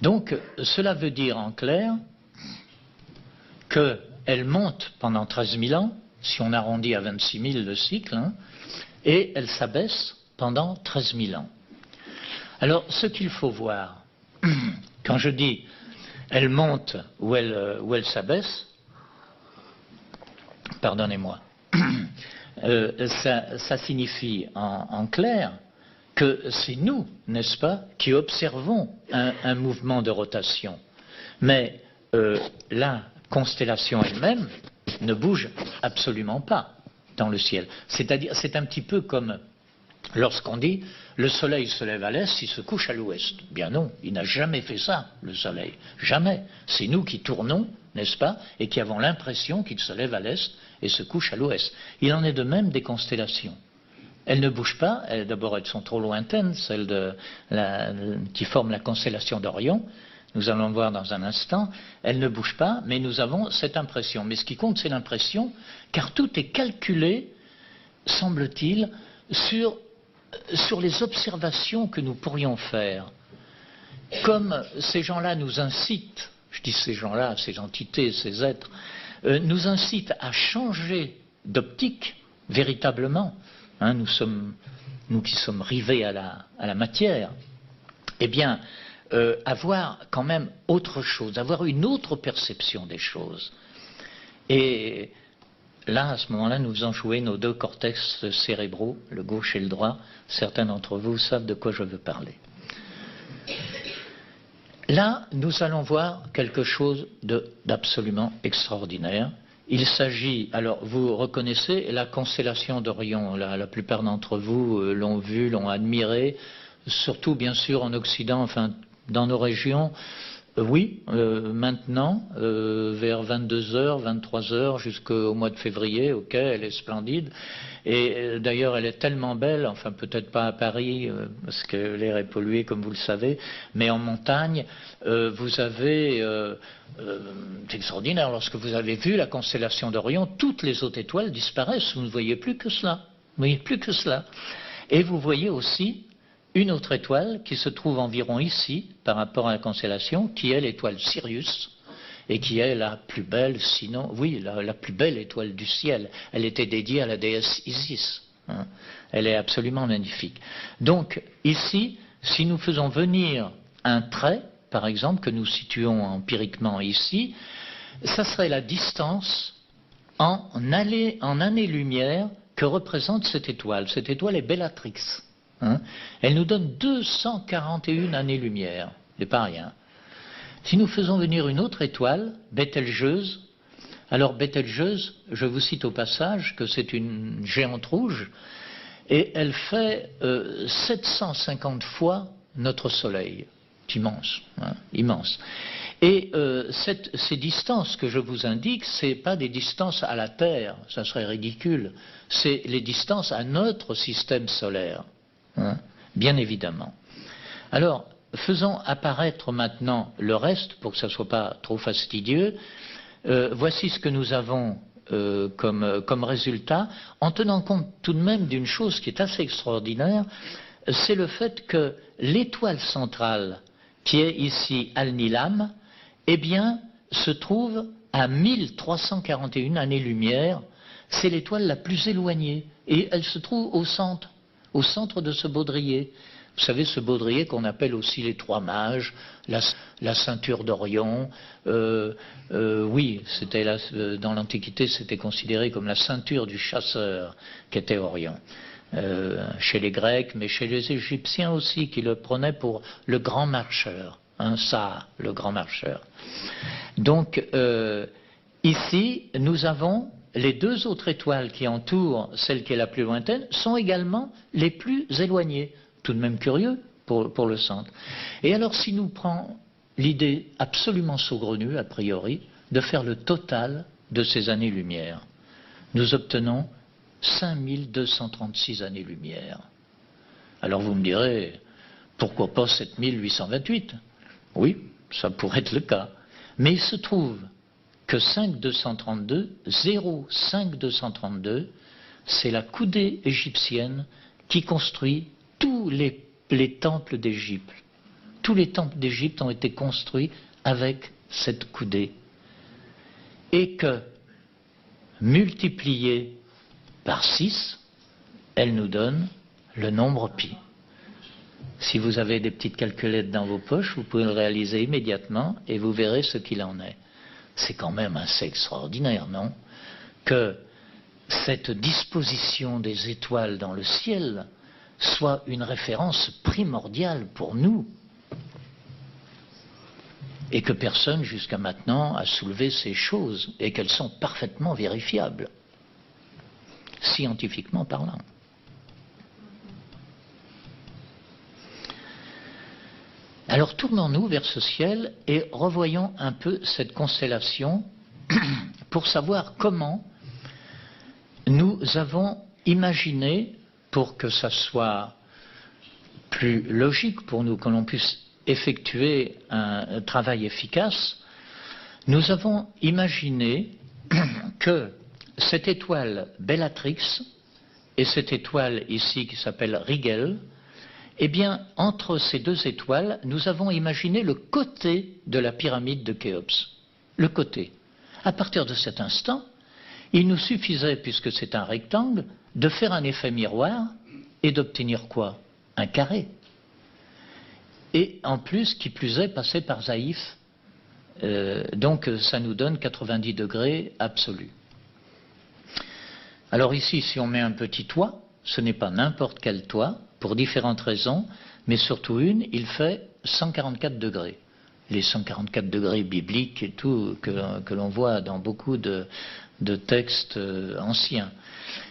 Donc, cela veut dire en clair qu'elle monte pendant 13 000 ans, si on arrondit à 26 000 le cycle, hein, et elle s'abaisse pendant 13 000 ans. Alors, ce qu'il faut voir, quand je dis elle monte ou elle s'abaisse, pardonnez-moi, Ça signifie en clair que c'est nous, n'est-ce pas, qui observons un mouvement de rotation. Mais la constellation elle-même ne bouge absolument pas dans le ciel. C'est-à-dire, c'est un petit peu comme lorsqu'on dit le soleil se lève à l'est, il se couche à l'ouest. Bien non, il n'a jamais fait ça, le soleil. Jamais. C'est nous qui tournons, n'est-ce pas, et qui avons l'impression qu'il se lève à l'est et se couche à l'ouest. Il en est de même des constellations. Elles ne bougent pas, d'abord elles sont trop lointaines, celles qui forment la constellation d'Orion. Nous allons le voir dans un instant. Elles ne bougent pas, mais nous avons cette impression. Mais ce qui compte, c'est l'impression, car tout est calculé, semble-t-il, sur les observations que nous pourrions faire. Comme ces gens-là nous incitent, je dis ces gens-là, ces entités, ces êtres, nous incitent à changer d'optique, véritablement, hein, nous qui sommes rivés à la matière, eh bien, avoir quand même autre chose, avoir une autre perception des choses. Et là, à ce moment-là, nous faisons jouer nos deux cortex cérébraux, le gauche et le droit. Certains d'entre vous savent de quoi je veux parler. Là, nous allons voir quelque chose d'absolument extraordinaire. Il s'agit, alors vous reconnaissez la constellation d'Orion, la plupart d'entre vous l'ont vue, l'ont admirée, surtout bien sûr en Occident, enfin dans nos régions. Oui, maintenant, vers 22h, 23h, jusqu'au mois de février, ok, elle est splendide. Et d'ailleurs, elle est tellement belle, enfin peut-être pas à Paris, parce que l'air est pollué, comme vous le savez, mais en montagne, vous avez... c'est extraordinaire, lorsque vous avez vu la constellation d'Orion, toutes les autres étoiles disparaissent, vous ne voyez plus que cela. Vous ne voyez plus que cela. Et vous voyez aussi une autre étoile qui se trouve environ ici, par rapport à la constellation, qui est l'étoile Sirius, et qui est la plus belle, sinon, oui, la plus belle étoile du ciel. Elle était dédiée à la déesse Isis. Hein. Elle est absolument magnifique. Donc, ici, si nous faisons venir un trait, par exemple, que nous situons empiriquement ici, ça serait la distance en années-lumière que représente cette étoile. Cette étoile est Bellatrix. Hein, elle nous donne 241 années-lumière, c'est pas rien. Si nous faisons venir une autre étoile, Bételgeuse, alors Bételgeuse, je vous cite au passage que c'est une géante rouge, et elle fait 750 fois notre Soleil. C'est immense, hein, immense. Et ces distances que je vous indique, ce n'est pas des distances à la Terre, ça serait ridicule, c'est les distances à notre système solaire. Hein, bien évidemment. Alors, faisons apparaître maintenant le reste, pour que ça ne soit pas trop fastidieux. Voici ce que nous avons comme résultat, en tenant compte tout de même d'une chose qui est assez extraordinaire, c'est le fait que l'étoile centrale, qui est ici Al-Nilam, eh bien, se trouve à 1341 années-lumière. C'est l'étoile la plus éloignée, et elle se trouve au centre de ce baudrier. Vous savez, ce baudrier qu'on appelle aussi les trois mages, la ceinture d'Orion. Oui, dans l'Antiquité, c'était considéré comme la ceinture du chasseur qu'était Orion. Chez les Grecs, mais chez les Égyptiens aussi, qui le prenaient pour le grand marcheur. Ça, le grand marcheur. Donc, ici, nous avons... Les deux autres étoiles qui entourent celle qui est la plus lointaine sont également les plus éloignées. Tout de même curieux pour le centre. Et alors, si nous prenons l'idée absolument saugrenue, a priori, de faire le total de ces années-lumière, nous obtenons 5236 années-lumière. Alors vous me direz, pourquoi pas 7828? Oui, ça pourrait être le cas. Mais il se trouve que 5232, 05232, c'est la coudée égyptienne qui construit tous les temples d'Égypte. Tous les temples d'Égypte ont été construits avec cette coudée. Et que, multipliée par 6, elle nous donne le nombre pi. Si vous avez des petites calculettes dans vos poches, vous pouvez le réaliser immédiatement et vous verrez ce qu'il en est. C'est quand même assez extraordinaire, non? Que cette disposition des étoiles dans le ciel soit une référence primordiale pour nous, et que personne jusqu'à maintenant a soulevé ces choses, et qu'elles sont parfaitement vérifiables, scientifiquement parlant. Alors tournons-nous vers ce ciel et revoyons un peu cette constellation pour savoir comment nous avons imaginé, pour que ça soit plus logique pour nous, que l'on puisse effectuer un travail efficace, nous avons imaginé que cette étoile Bellatrix et cette étoile ici qui s'appelle Rigel, eh bien, entre ces deux étoiles, nous avons imaginé le côté de la pyramide de Khéops. Le côté. À partir de cet instant, il nous suffisait, puisque c'est un rectangle, de faire un effet miroir et d'obtenir quoi? Un carré. Et en plus, qui plus est, passer par Zaïf. Donc ça nous donne 90 degrés absolus. Alors ici, si on met un petit toit, ce n'est pas n'importe quel toit, pour différentes raisons, mais surtout une, il fait 144 degrés. Les 144 degrés bibliques et tout, que l'on voit dans beaucoup de textes anciens.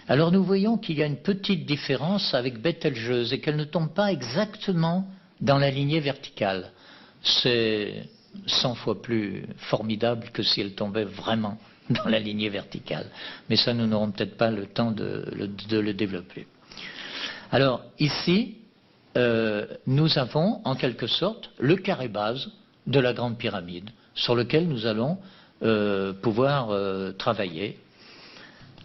Alors nous voyons qu'il y a une petite différence avec Bételgeuse et qu'elle ne tombe pas exactement dans la lignée verticale. C'est 100 fois plus formidable que si elle tombait vraiment dans la lignée verticale. Mais ça, nous n'aurons peut-être pas le temps de le développer. Alors ici, nous avons en quelque sorte le carré base de la grande pyramide sur lequel nous allons pouvoir travailler,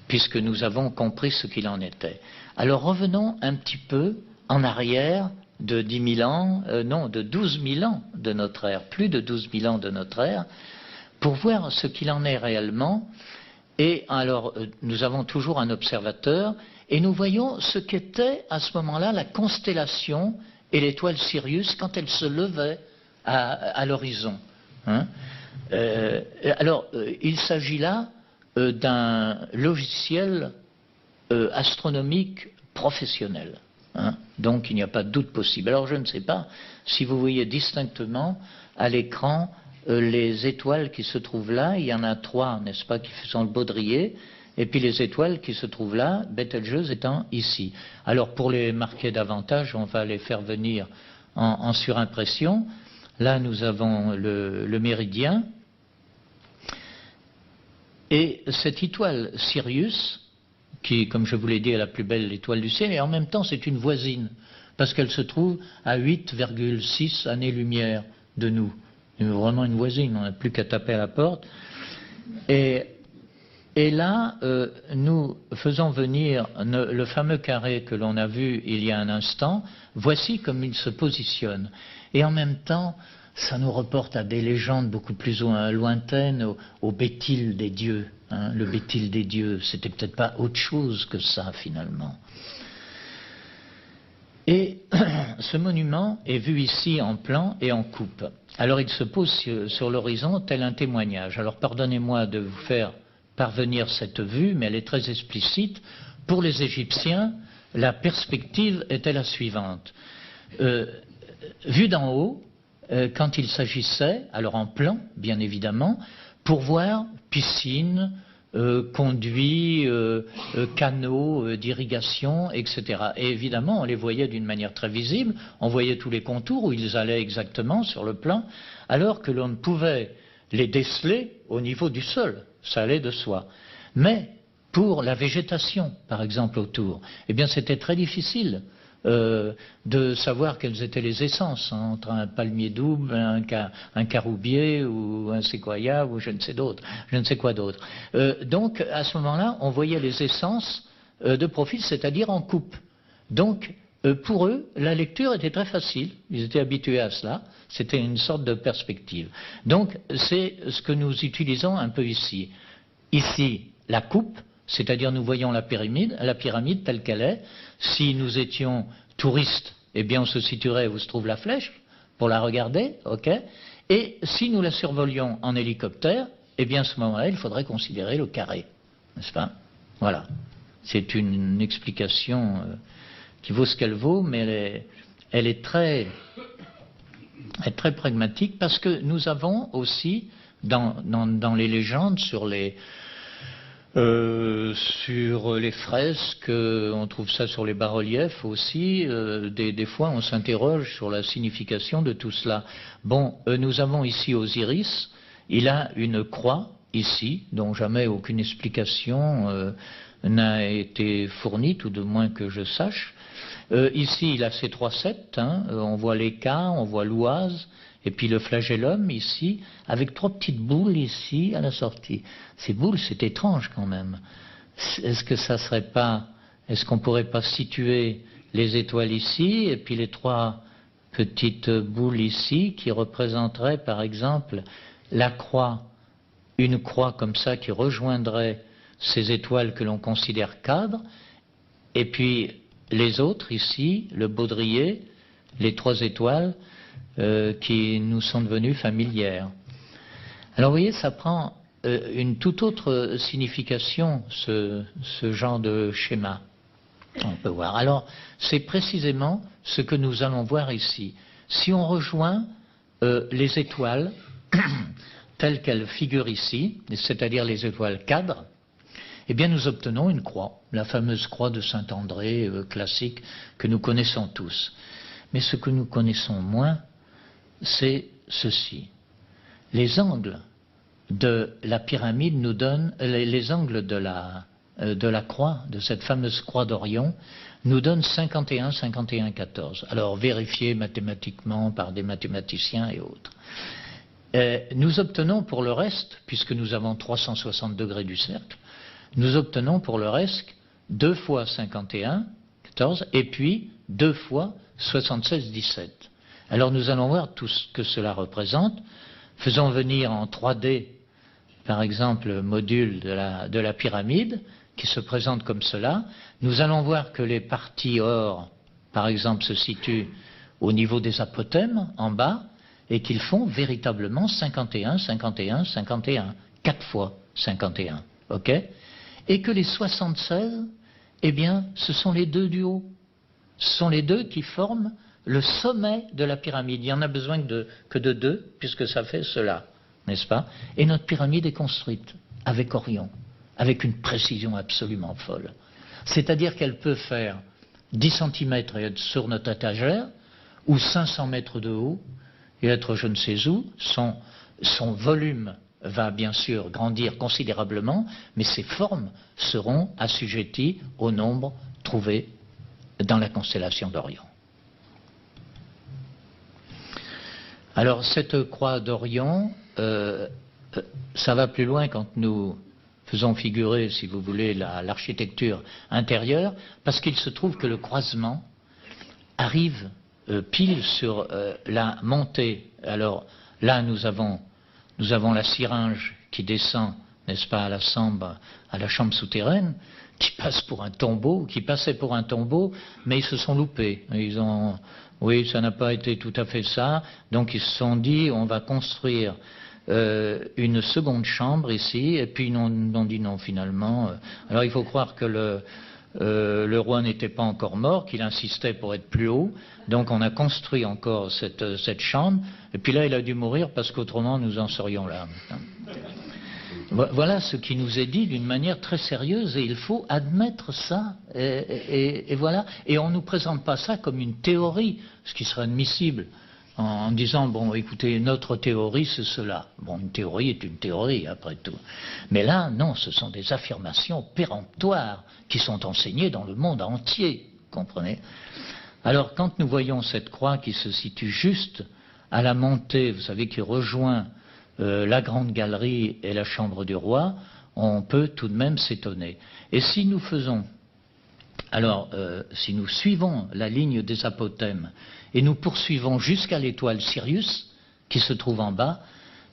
puisque nous avons compris ce qu'il en était. Alors revenons un petit peu en arrière de 10 000 ans, non, de 12 000 ans de notre ère, plus de 12 000 ans de notre ère, pour voir ce qu'il en est réellement. Et alors, nous avons toujours un observateur, et nous voyons ce qu'était à ce moment-là la constellation et l'étoile Sirius quand elle se levait à l'horizon. Hein. Il s'agit là d'un logiciel astronomique professionnel. Hein. Donc il n'y a pas de doute possible. Alors je ne sais pas si vous voyez distinctement à l'écran les étoiles qui se trouvent là. Il y en a 3, n'est-ce pas, qui sont le baudrier. Et puis les étoiles qui se trouvent là, Bételgeuse étant ici. Alors pour les marquer davantage, on va les faire venir en surimpression. Là nous avons le méridien. Et cette étoile Sirius, qui, comme je vous l'ai dit, est la plus belle étoile du ciel, et en même temps c'est une voisine, parce qu'elle se trouve à 8,6 années-lumière de nous. Vraiment une voisine, on n'a plus qu'à taper à la porte. Et là, nous faisons venir le fameux carré que l'on a vu il y a un instant. Voici comme il se positionne. Et en même temps, ça nous reporte à des légendes beaucoup plus lointaines, au Béthyle des dieux. Hein, le Béthyle des dieux, c'était peut-être pas autre chose que ça finalement. Et ce monument est vu ici en plan et en coupe. Alors il se pose sur l'horizon tel un témoignage. Alors pardonnez-moi de vous faire parvenir cette vue, mais elle est très explicite. Pour les Égyptiens, la perspective était la suivante. Vue d'en haut, quand il s'agissait, alors en plan, bien évidemment, pour voir piscine, conduits, canaux d'irrigation, etc. Et évidemment, on les voyait d'une manière très visible, on voyait tous les contours où ils allaient exactement sur le plan, alors que l'on ne pouvait les déceler au niveau du sol, ça allait de soi. Mais pour la végétation, par exemple, autour, eh bien c'était très difficile de savoir quelles étaient les essences entre un palmier double, un caroubier ou un séquoia ou je ne sais quoi d'autre. Donc à ce moment-là, on voyait les essences de profil, c'est-à-dire en coupe. Donc pour eux, la lecture était très facile, ils étaient habitués à cela, c'était une sorte de perspective. Donc c'est ce que nous utilisons un peu ici. Ici, la coupe, c'est-à-dire nous voyons la pyramide telle qu'elle est. Si nous étions touristes, eh bien on se situerait où se trouve la flèche pour la regarder, ok. Et si nous la survolions en hélicoptère, eh bien à ce moment-là, il faudrait considérer le carré, n'est-ce pas? Voilà. C'est une explication qui vaut ce qu'elle vaut, mais elle est très pragmatique, parce que nous avons aussi, dans les légendes, sur les fresques, on trouve ça sur les bas-reliefs aussi, des fois on s'interroge sur la signification de tout cela. Bon, nous avons ici Osiris, il a une croix ici, dont jamais aucune explication n'a été fournie, tout de moins que je sache. Ici, il a ses 3 septes, on voit l'éca, on voit l'oise, et puis le flagellum ici, avec 3 petites boules ici à la sortie. Ces boules, c'est étrange quand même. Est-ce qu'on pourrait pas situer les étoiles ici, et puis les 3 petites boules ici, qui représenteraient par exemple la croix, une croix comme ça qui rejoindrait ces étoiles que l'on considère cadres, et puis les autres ici, le baudrier, les 3 étoiles qui nous sont devenues familières. Alors vous voyez, ça prend une toute autre signification, ce genre de schéma. On peut voir. Alors, c'est précisément ce que nous allons voir ici. Si on rejoint les étoiles telles qu'elles figurent ici, c'est-à-dire les étoiles cadres, eh bien nous obtenons une croix, la fameuse croix de Saint-André classique que nous connaissons tous. Mais ce que nous connaissons moins, c'est ceci. Les angles de la pyramide nous donnent, les angles de la croix, de cette fameuse croix d'Orion, nous donnent 51, 51, 14. Alors vérifiés mathématiquement par des mathématiciens et autres. Nous obtenons pour le reste, puisque nous avons 360 degrés du cercle, nous obtenons pour le reste 2 fois 51, 14, et puis 2 fois 76, 17. Alors nous allons voir tout ce que cela représente. Faisons venir en 3D, par exemple, le module de la pyramide, qui se présente comme cela. Nous allons voir que les parties or, par exemple, se situent au niveau des apothèmes, en bas, et qu'ils font véritablement 51, 51, 51, 4 fois 51. Ok ? Et que les 76, eh bien, ce sont les 2 du haut. Ce sont les 2 qui forment le sommet de la pyramide. Il n'y en a besoin que de 2, puisque ça fait cela, n'est-ce pas? Et notre pyramide est construite avec Orion, avec une précision absolument folle. C'est-à-dire qu'elle peut faire 10 cm et être sur notre étagère, ou 500 mètres de haut, et être je ne sais où. Son volume va bien sûr grandir considérablement, mais ses formes seront assujetties au nombre trouvé dans la constellation d'Orion. Alors cette croix d'Orion, ça va plus loin quand nous faisons figurer, si vous voulez, l'architecture intérieure, parce qu'il se trouve que le croisement arrive pile sur la montée. Alors là, nous avons la syringe qui descend, n'est-ce pas, à la chambre souterraine, qui passe pour un tombeau, qui passait pour un tombeau, mais ils se sont loupés. Oui, ça n'a pas été tout à fait ça, donc ils se sont dit, on va construire une seconde chambre ici, et puis ils ont dit non finalement. Alors il faut croire que le roi n'était pas encore mort, qu'il insistait pour être plus haut, donc on a construit encore cette chambre, et puis là il a dû mourir parce qu'autrement nous en serions là. Voilà ce qui nous est dit d'une manière très sérieuse, et il faut admettre ça, et voilà. Et on ne nous présente pas ça comme une théorie, ce qui serait admissible, en disant, bon, écoutez, notre théorie, c'est cela. Bon, une théorie est une théorie, après tout. Mais là, non, ce sont des affirmations péremptoires qui sont enseignées dans le monde entier, comprenez? Alors, quand nous voyons cette croix qui se situe juste à la montée, vous savez, qui rejoint la grande galerie et la chambre du roi, on peut tout de même s'étonner. Et si nous faisons, alors, si nous suivons la ligne des apothèmes et nous poursuivons jusqu'à l'étoile Sirius, qui se trouve en bas,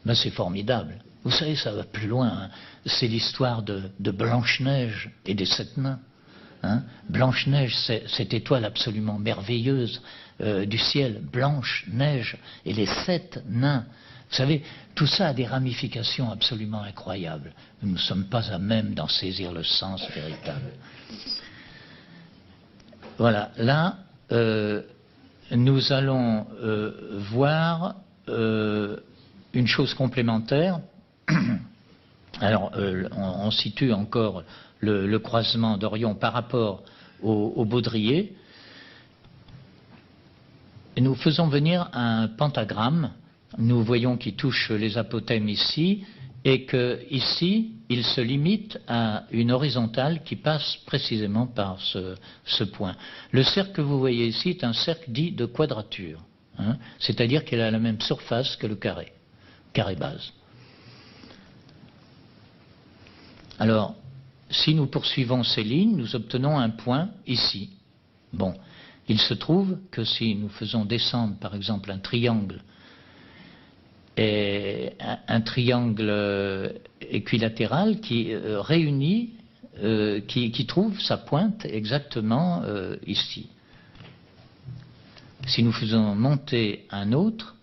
ben c'est formidable. Vous savez, ça va plus loin. Hein. C'est l'histoire de Blanche-Neige et des 7 nains. Hein. Blanche-Neige, cette étoile absolument merveilleuse du ciel, Blanche-Neige, et les 7 nains. Vous savez, tout ça a des ramifications absolument incroyables. Nous ne sommes pas à même d'en saisir le sens véritable. Voilà, là, nous allons voir une chose complémentaire. Alors, on situe encore le croisement d'Orion par rapport au baudrier. Et nous faisons venir un pentagramme. Nous voyons qu'il touche les apothèmes ici, et que ici, il se limite à une horizontale qui passe précisément par ce point. Le cercle que vous voyez ici est un cercle dit de quadrature, hein, c'est-à-dire qu'il a la même surface que le carré base. Alors, si nous poursuivons ces lignes, nous obtenons un point ici. Bon, il se trouve que si nous faisons descendre, par exemple, un triangle équilatéral qui réunit, qui trouve sa pointe exactement ici. Si nous faisons monter un autre,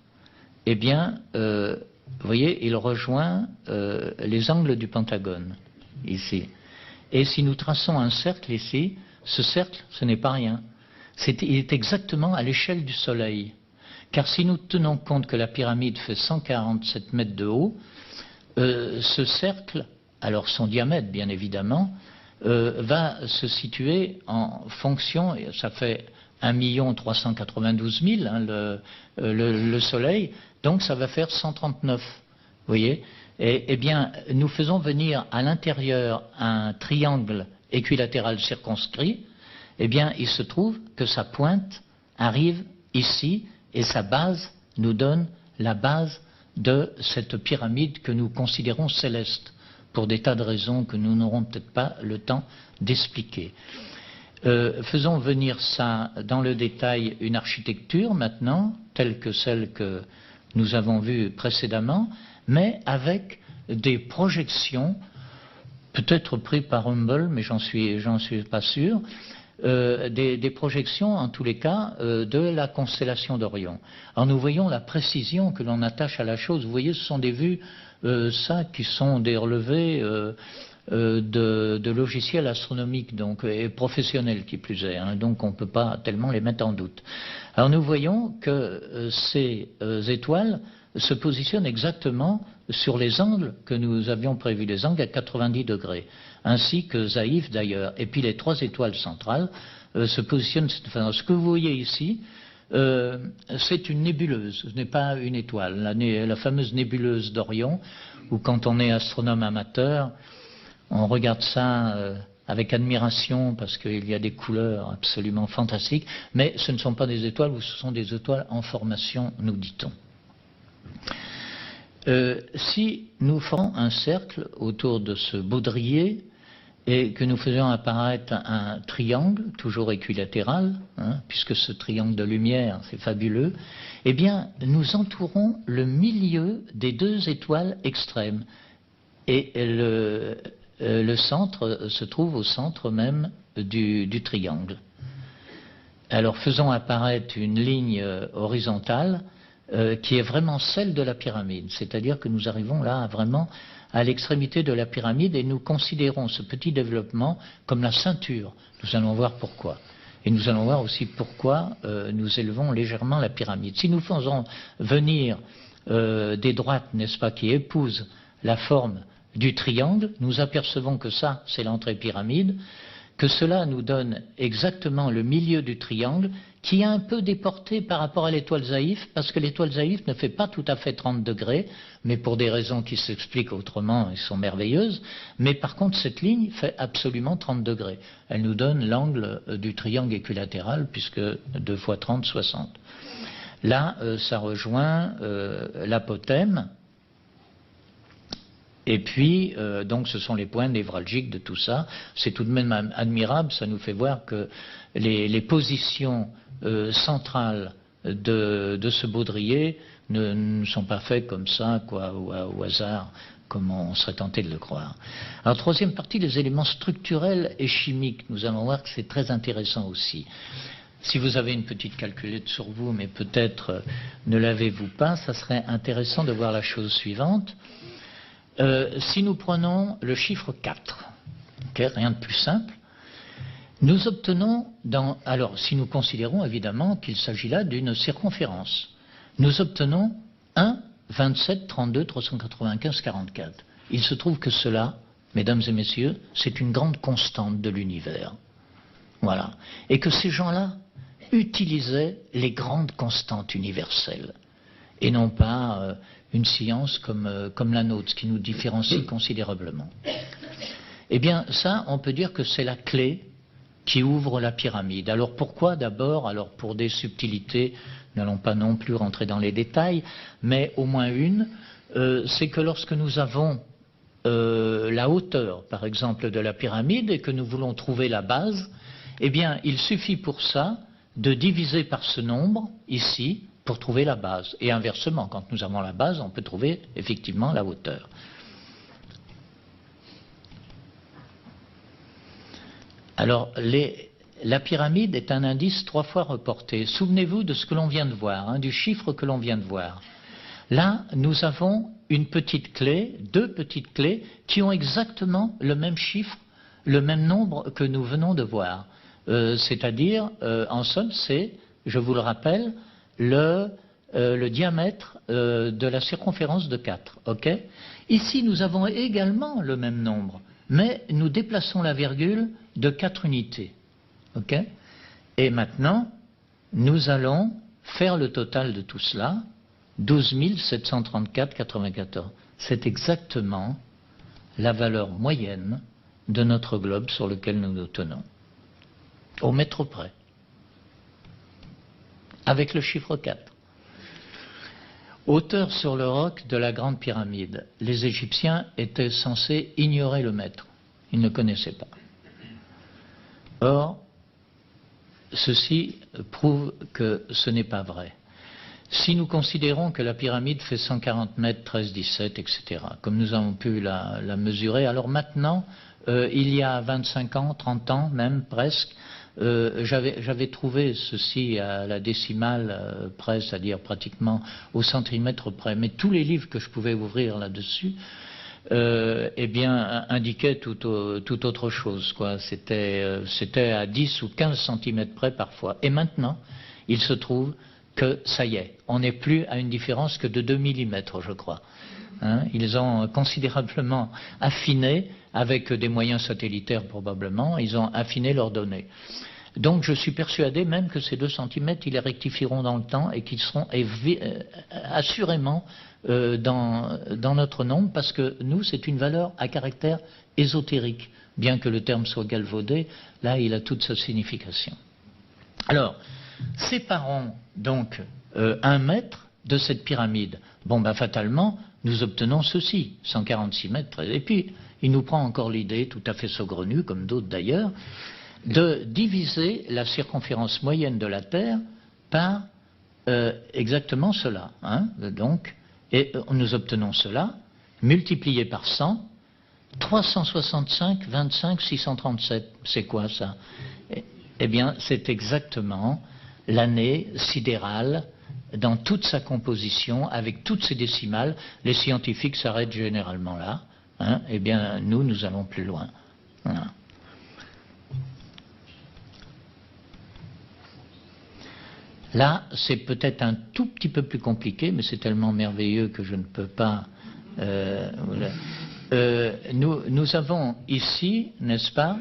eh bien, vous voyez, il rejoint les angles du pentagone, ici. Et si nous traçons un cercle ici, ce cercle, ce n'est pas rien. Il est exactement à l'échelle du Soleil. Car si nous tenons compte que la pyramide fait 147 mètres de haut, ce cercle, alors son diamètre bien évidemment, va se situer en fonction, et ça fait 1 392 000, hein, le Soleil, donc ça va faire 139, vous voyez. Eh bien, nous faisons venir à l'intérieur un triangle équilatéral circonscrit, eh bien, il se trouve que sa pointe arrive ici, et sa base nous donne la base de cette pyramide que nous considérons céleste, pour des tas de raisons que nous n'aurons peut-être pas le temps d'expliquer. Faisons venir ça dans le détail, une architecture maintenant, telle que celle que nous avons vue précédemment, mais avec des projections, peut-être prises par Humboldt, mais j'en suis pas sûr, des projections, en tous les cas, de la constellation d'Orion. Alors nous voyons la précision que l'on attache à la chose. Vous voyez, ce sont des vues, ça, qui sont des relevés de logiciels astronomiques, donc, et professionnels qui plus est, hein, donc on ne peut pas tellement les mettre en doute. Alors nous voyons que ces étoiles se positionnent exactement sur les angles que nous avions prévus, les angles à 90 degrés, ainsi que Zaïf d'ailleurs. Et puis les trois étoiles centrales se positionnent de cette façon. Ce que vous voyez ici, c'est une nébuleuse, ce n'est pas une étoile. La fameuse nébuleuse d'Orion, où quand on est astronome amateur, on regarde ça avec admiration parce qu'il y a des couleurs absolument fantastiques, mais ce ne sont pas des étoiles, ce sont des étoiles en formation, nous dit-on. Si nous ferons un cercle autour de ce baudrier et que nous faisions apparaître un triangle, toujours équilatéral, hein, puisque ce triangle de lumière, c'est fabuleux, eh bien, nous entourons le milieu des deux étoiles extrêmes. Et le centre se trouve au centre même du triangle. Alors, faisons apparaître une ligne horizontale qui est vraiment celle de la pyramide, c'est-à-dire que nous arrivons là vraiment à l'extrémité de la pyramide et nous considérons ce petit développement comme la ceinture. Nous allons voir pourquoi. Et nous allons voir aussi pourquoi nous élevons légèrement la pyramide. Si nous faisons venir des droites, n'est-ce pas, qui épousent la forme du triangle, nous apercevons que ça, c'est l'entrée pyramide, que cela nous donne exactement le milieu du triangle qui est un peu déporté par rapport à l'étoile Zaïf, parce que l'étoile Zaïf ne fait pas tout à fait 30 degrés, mais pour des raisons qui s'expliquent autrement et sont merveilleuses, mais par contre cette ligne fait absolument 30 degrés. Elle nous donne l'angle du triangle équilatéral, puisque 2 fois 30, 60. Là, ça rejoint l'apothème. Et puis, donc, ce sont les points névralgiques de tout ça. C'est tout de même admirable, ça nous fait voir que les positions centrales de ce baudrier ne sont pas faites comme ça, quoi, au hasard, comme on serait tenté de le croire. Alors, troisième partie, les éléments structurels et chimiques. Nous allons voir que c'est très intéressant aussi. si vous avez une petite calculette sur vous, mais peut-être ne l'avez-vous pas, ça serait intéressant de voir la chose suivante. Si nous prenons le chiffre 4, okay, rien de plus simple, nous obtenons, alors si nous considérons évidemment qu'il s'agit là d'une circonférence, nous obtenons 1, 27, 32, 395, 44. Il se trouve que cela, mesdames et messieurs, c'est une grande constante de l'univers. Voilà. Et que ces gens-là utilisaient les grandes constantes universelles, et non pas une science comme la nôtre, ce qui nous différencie considérablement. Eh bien, ça, on peut dire que c'est la clé qui ouvre la pyramide. Alors pourquoi d'abord? Alors pour des subtilités, n'allons pas non plus rentrer dans les détails, mais au moins une, c'est que lorsque nous avons la hauteur, par exemple, de la pyramide et que nous voulons trouver la base, eh bien, il suffit pour ça de diviser par ce nombre, ici, pour trouver la base. Et inversement, quand nous avons la base, on peut trouver effectivement la hauteur. Alors, la pyramide est un indice 3 fois reporté. Souvenez-vous de ce que l'on vient de voir, hein, du chiffre que l'on vient de voir. Là, nous avons une petite clé, 2 petites clés, qui ont exactement le même chiffre, le même nombre que nous venons de voir. C'est-à-dire, en somme, c'est, je vous le rappelle, le diamètre de la circonférence de 4. Okay? Ici, nous avons également le même nombre, mais nous déplaçons la virgule de 4 unités. Okay? Et maintenant, nous allons faire le total de tout cela, 12 734,94. C'est exactement la valeur moyenne de notre globe sur lequel nous nous tenons, au mètre près, avec le chiffre 4. Hauteur sur le roc de la Grande Pyramide. Les Égyptiens étaient censés ignorer le mètre. Ils ne connaissaient pas. Or, ceci prouve que ce n'est pas vrai. Si nous considérons que la pyramide fait 140 mètres, 13, 17, etc., comme nous avons pu la mesurer, alors maintenant, il y a 25 ans, 30 ans même presque, j'avais trouvé ceci à la décimale près, c'est-à-dire pratiquement au centimètre près, mais tous les livres que je pouvais ouvrir là-dessus, eh bien, indiquaient tout autre chose, quoi. C'était à 10 ou 15 centimètres près parfois. Et maintenant, il se trouve que ça y est, on n'est plus à une différence que de 2 millimètres, je crois. Hein, ils ont considérablement affiné, avec des moyens satellitaires probablement, ils ont affiné leurs données. Donc je suis persuadé même que ces 2 centimètres, ils les rectifieront dans le temps et qu'ils seront assurément dans notre nombre, parce que nous, c'est une valeur à caractère ésotérique. Bien que le terme soit galvaudé, là, il a toute sa signification. Alors, séparons donc 1 mètre de cette pyramide. Bon, ben fatalement, nous obtenons ceci, 146 mètres. Et puis, il nous prend encore l'idée, tout à fait saugrenue, comme d'autres d'ailleurs, de diviser la circonférence moyenne de la Terre par exactement cela. Hein, donc, et nous obtenons cela, multiplié par 100, 365, 25, 637. C'est quoi ça? Eh bien, c'est exactement l'année sidérale dans toute sa composition, avec toutes ses décimales. Les scientifiques s'arrêtent généralement là. Hein, eh bien, nous allons plus loin. Voilà. Là, c'est peut-être un tout petit peu plus compliqué, mais c'est tellement merveilleux que je ne peux pas... nous avons ici, n'est-ce pas,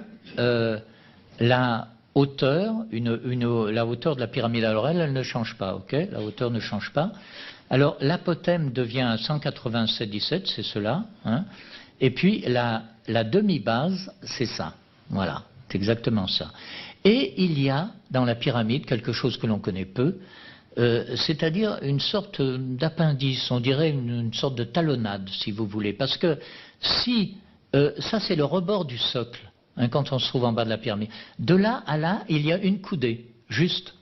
la hauteur, la hauteur de la pyramide. Alors elle ne change pas, ok? La hauteur ne change pas. Alors l'apothème devient 187,17, c'est cela. Hein, et puis la demi-base, c'est ça. Voilà, c'est exactement ça. Et il y a dans la pyramide quelque chose que l'on connaît peu, c'est-à-dire une sorte d'appendice, on dirait une sorte de talonnade, si vous voulez. Parce que si, ça c'est le rebord du socle, hein, quand on se trouve en bas de la pyramide. De là à là, il y a une coudée, juste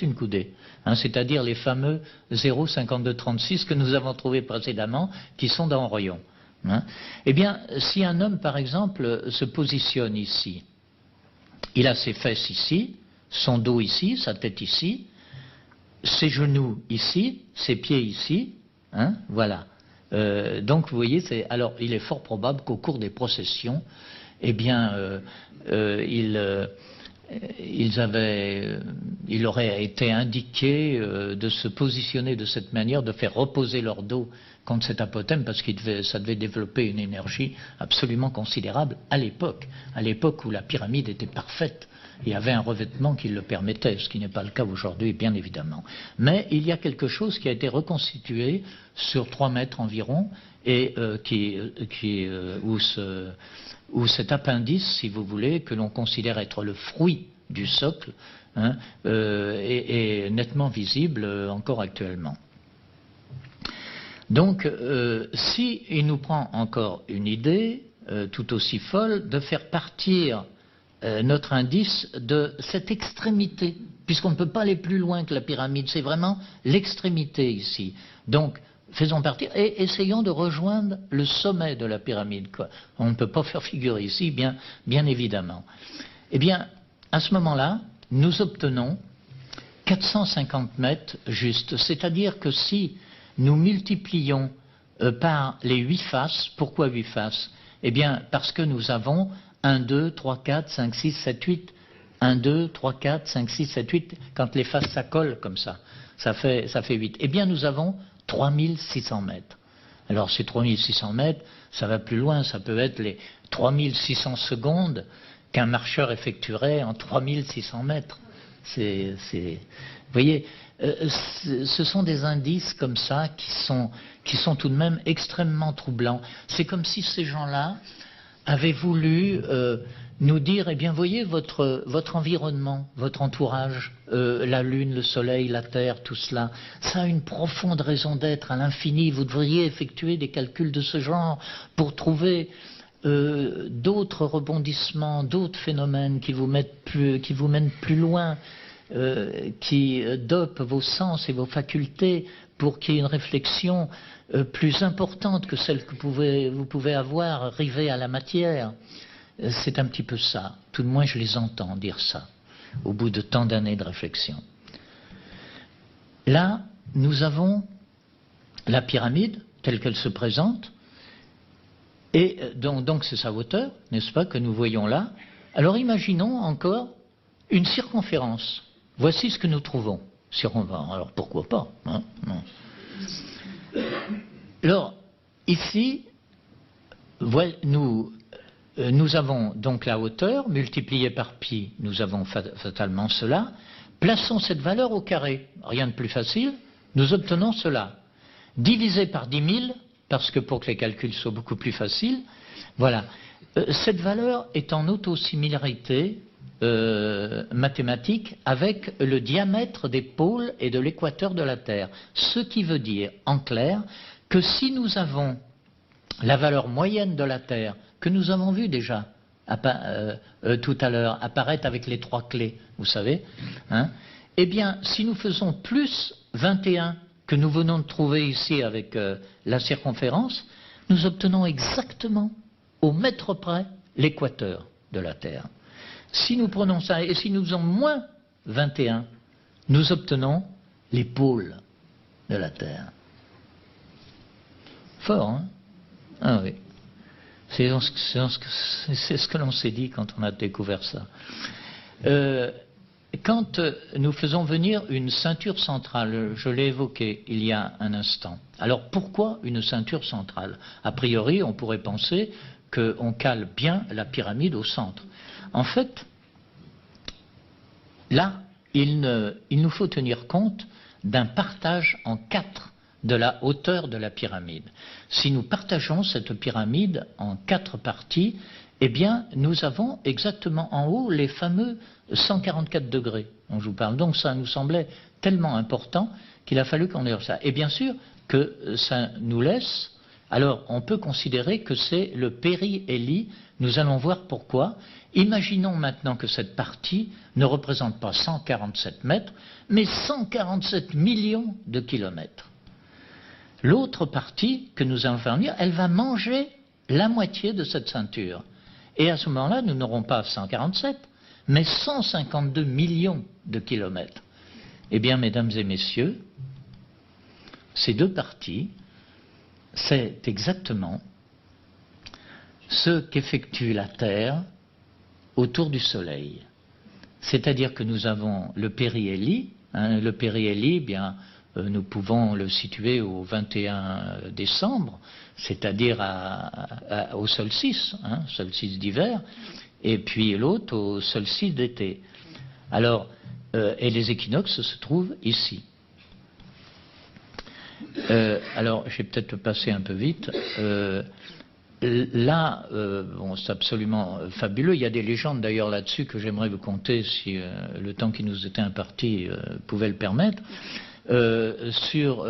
une coudée. Hein, c'est-à-dire les fameux 0,5236 que nous avons trouvés précédemment, qui sont dans Orion. Hein. Eh bien, si un homme, par exemple, se positionne ici, il a ses fesses ici, son dos ici, sa tête ici, ses genoux ici, ses pieds ici, hein, voilà. Donc vous voyez, alors il est fort probable qu'au cours des processions, eh bien, il aurait été indiqué de se positionner de cette manière, de faire reposer leur dos contre cet apothème, parce que ça devait développer une énergie absolument considérable à l'époque où la pyramide était parfaite. Il y avait un revêtement qui le permettait, ce qui n'est pas le cas aujourd'hui, bien évidemment. Mais il y a quelque chose qui a été reconstitué sur 3 mètres environ, et où cet appendice, si vous voulez, que l'on considère être le fruit du socle, hein, est nettement visible encore actuellement. Donc, si il nous prend encore une idée tout aussi folle de faire partir notre indice de cette extrémité, puisqu'on ne peut pas aller plus loin que la pyramide, c'est vraiment l'extrémité ici. Donc, faisons partir et essayons de rejoindre le sommet de la pyramide, quoi. On ne peut pas faire figure ici, bien évidemment. Eh bien, à ce moment-là, nous obtenons 450 mètres juste. C'est-à-dire que si nous multiplions par les 8 faces, pourquoi 8 faces? Eh bien, parce que nous avons 1, 2, 3, 4, 5, 6, 7, 8. 1, 2, 3, 4, 5, 6, 7, 8. Quand les faces s'accolent comme ça, ça fait 8. Eh bien, nous avons 3600 mètres. Alors, ces 3600 mètres, ça va plus loin. Ça peut être les 3600 secondes qu'un marcheur effectuerait en 3600 mètres. Vous voyez, ce sont des indices comme ça qui sont tout de même extrêmement troublants. C'est comme si ces gens-là avaient voulu nous dire, eh bien, voyez votre environnement, votre entourage, la Lune, le Soleil, la Terre, tout cela, ça a une profonde raison d'être à l'infini. Vous devriez effectuer des calculs de ce genre pour trouver d'autres rebondissements, d'autres phénomènes qui vous mènent plus loin, qui dopent vos sens et vos facultés pour qu'il y ait une réflexion plus importante que celle que vous pouvez avoir arrivée à la matière. C'est un petit peu ça. Tout de moins, je les entends dire ça, au bout de tant d'années de réflexion. Là, nous avons la pyramide telle qu'elle se présente, et donc c'est sa hauteur, n'est-ce pas, que nous voyons là. Alors imaginons encore une circonférence. Voici ce que nous trouvons. Alors pourquoi pas, hein, non. Alors, ici, nous avons donc la hauteur, multipliée par pi, nous avons fatalement cela. Plaçons cette valeur au carré, rien de plus facile, nous obtenons cela. Divisé par 10 000, parce que pour que les calculs soient beaucoup plus faciles, voilà. Cette valeur est en autosimilarité mathématique avec le diamètre des pôles et de l'équateur de la Terre. Ce qui veut dire, en clair, que si nous avons la valeur moyenne de la Terre, que nous avons vu déjà tout à l'heure apparaître avec les 3 clés, vous savez, hein, eh bien, si nous faisons plus 21 que nous venons de trouver ici avec la circonférence, nous obtenons exactement au mètre près l'équateur de la Terre. Si nous prenons ça, et si nous faisons moins 21, nous obtenons les pôles de la Terre. Fort, hein? Ah oui. C'est ce que l'on s'est dit quand on a découvert ça. Quand nous faisons venir une ceinture centrale, je l'ai évoqué il y a un instant. Alors pourquoi une ceinture centrale? A priori, on pourrait penser qu'on cale bien la pyramide au centre. En fait, là, il nous faut tenir compte d'un partage en 4 de la hauteur de la pyramide. Si nous partageons cette pyramide en 4 parties, eh bien, nous avons exactement en haut les fameux 144 degrés dont je vous parle. Donc ça nous semblait tellement important qu'il a fallu qu'on ait ça. Et bien sûr que ça nous laisse, alors on peut considérer que c'est le périhélie, nous allons voir pourquoi. Imaginons maintenant que cette partie ne représente pas 147 mètres, mais 147 millions de kilomètres. L'autre partie que nous allons faire venir, elle va manger la moitié de cette ceinture. Et à ce moment-là, nous n'aurons pas 147, mais 152 millions de kilomètres. Eh bien, mesdames et messieurs, ces deux parties, c'est exactement ce qu'effectue la Terre autour du Soleil. C'est-à-dire que nous avons le périhélie. Le périhélie, bien, nous pouvons le situer au 21 décembre, c'est-à-dire au solstice, solstice d'hiver, et puis l'autre au solstice d'été. Alors, et les équinoxes se trouvent ici. Alors, je vais peut-être passer un peu vite. Là, bon, c'est absolument fabuleux. Il y a des légendes d'ailleurs là-dessus que j'aimerais vous conter si le temps qui nous était imparti pouvait le permettre. Sur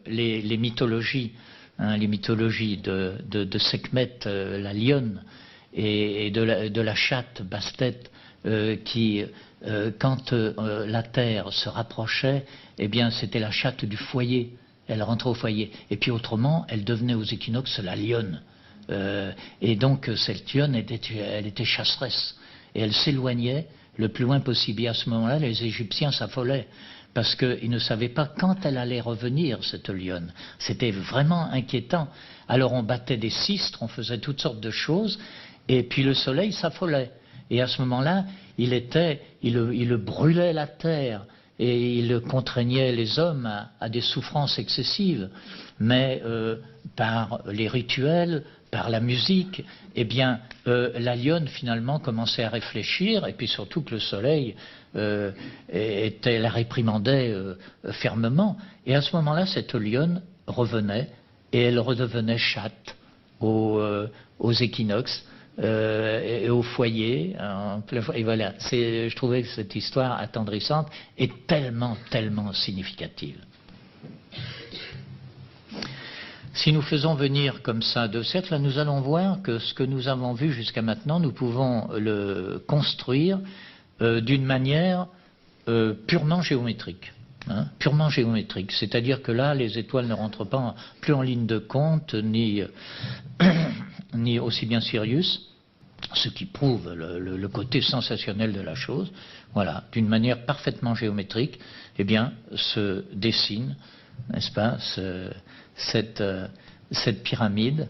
les mythologies, les mythologies de Sekhmet, la lionne, et de la chatte Bastet, qui, quand la terre se rapprochait, eh bien, c'était la chatte du foyer. Elle rentrait au foyer. Et puis autrement, elle devenait aux équinoxes la lionne. Et donc, cette lionne, elle était chasseresse. Et elle s'éloignait le plus loin possible. Et à ce moment-là, les Égyptiens s'affolaient. Parce qu'ils ne savaient pas quand elle allait revenir, cette lionne. C'était vraiment inquiétant. Alors on battait des sistres, on faisait toutes sortes de choses, et puis le soleil s'affolait. Et à ce moment-là, il brûlait la terre, et il contraignait les hommes à des souffrances excessives. Mais par les rituels, par la musique, eh bien, la lionne finalement commençait à réfléchir, et puis surtout que le soleil la réprimandait fermement. Et à ce moment-là, cette lionne revenait, et elle redevenait chatte aux équinoxes et au foyer. Et voilà, je trouvais que cette histoire attendrissante est tellement, tellement significative. Si nous faisons venir comme ça 2 cercles, nous allons voir que ce que nous avons vu jusqu'à maintenant, nous pouvons le construire d'une manière purement géométrique. Purement géométrique. C'est-à-dire que là, les étoiles ne rentrent pas plus en ligne de compte, ni aussi bien Sirius, ce qui prouve le côté sensationnel de la chose. Voilà, d'une manière parfaitement géométrique, eh bien, se dessine, n'est-ce pas, cette pyramide.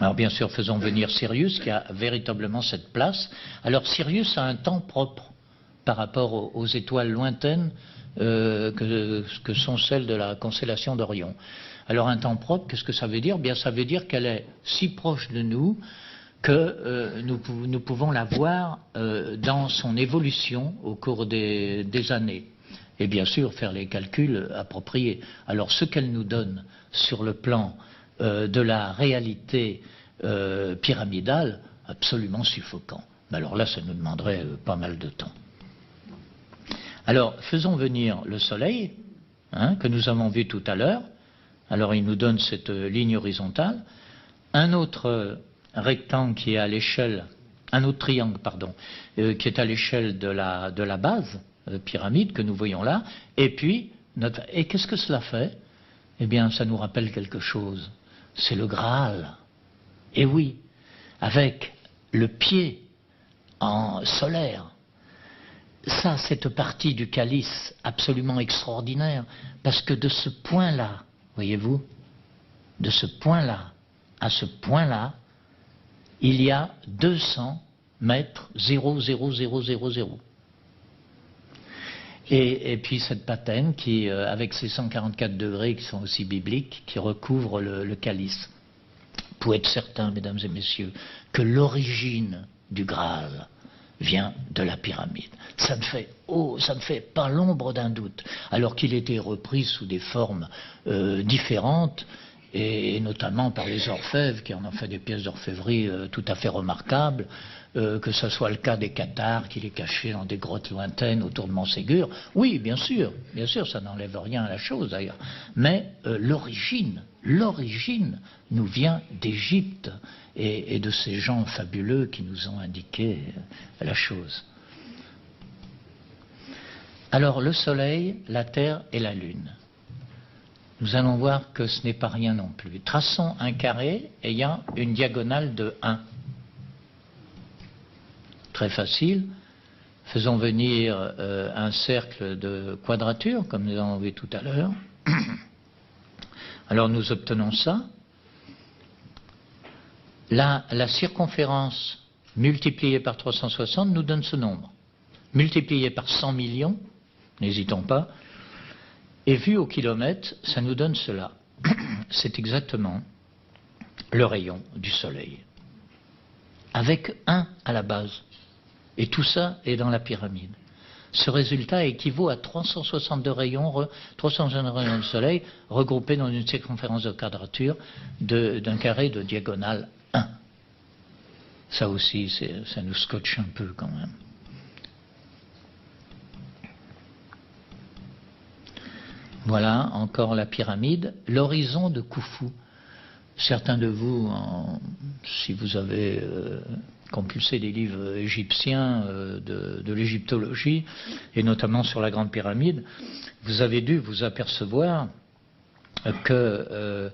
Alors bien sûr, faisons venir Sirius qui a véritablement cette place. Alors Sirius a un temps propre par rapport aux étoiles lointaines que sont celles de la constellation d'Orion. Alors un temps propre, qu'est-ce que ça veut dire? Bien, ça veut dire qu'elle est si proche de nous que nous pouvons la voir dans son évolution au cours des années. Et bien sûr, faire les calculs appropriés. Alors ce qu'elle nous donne sur le plan de la réalité pyramidale, absolument suffocant. Mais alors là, ça nous demanderait pas mal de temps. Alors, faisons venir le Soleil, que nous avons vu tout à l'heure. Alors, il nous donne cette ligne horizontale. Un autre rectangle qui est à l'échelle, un autre triangle, pardon, qui est à l'échelle de la base pyramide que nous voyons là. Et puis, et qu'est-ce que cela fait? Eh bien, ça nous rappelle quelque chose. C'est le Graal. Et oui, avec le pied en solaire. Ça, cette partie du calice absolument extraordinaire, parce que de ce point-là, voyez-vous, de ce point-là à ce point-là, il y a 200 mètres 0,0000. Et puis cette patène qui, avec ses 144 degrés qui sont aussi bibliques, qui recouvre le calice. Pour être certain, mesdames et messieurs, que l'origine du Graal vient de la pyramide. Ça ne fait pas l'ombre d'un doute, alors qu'il était repris sous des formes différentes, et notamment par les orfèvres qui en ont fait des pièces d'orfèvrerie tout à fait remarquables, que ce soit le cas des cathares qu'il est caché dans des grottes lointaines autour de Montségur. Oui, bien sûr, ça n'enlève rien à la chose d'ailleurs. Mais l'origine nous vient d'Égypte et de ces gens fabuleux qui nous ont indiqué la chose. Alors le Soleil, la Terre et la Lune. Nous allons voir que ce n'est pas rien non plus. Traçons un carré ayant une diagonale de 1. Très facile, Faisons venir un cercle de quadrature, comme nous avons vu tout à l'heure. Alors nous obtenons ça. Là, la circonférence multipliée par 360 nous donne ce nombre. Multiplié par 100 millions, n'hésitons pas, et vu au kilomètre, ça nous donne cela. C'est exactement le rayon du Soleil, avec 1 à la base. Et tout ça est dans la pyramide. Ce résultat équivaut à 362 rayons du Soleil regroupés dans une circonférence de quadrature d'un carré de diagonale 1. Ça aussi, ça nous scotche un peu quand même. Voilà encore la pyramide, l'horizon de Khufu. Certains de vous, si vous avez compulsé des livres égyptiens de l'égyptologie, et notamment sur la Grande Pyramide, vous avez dû vous apercevoir que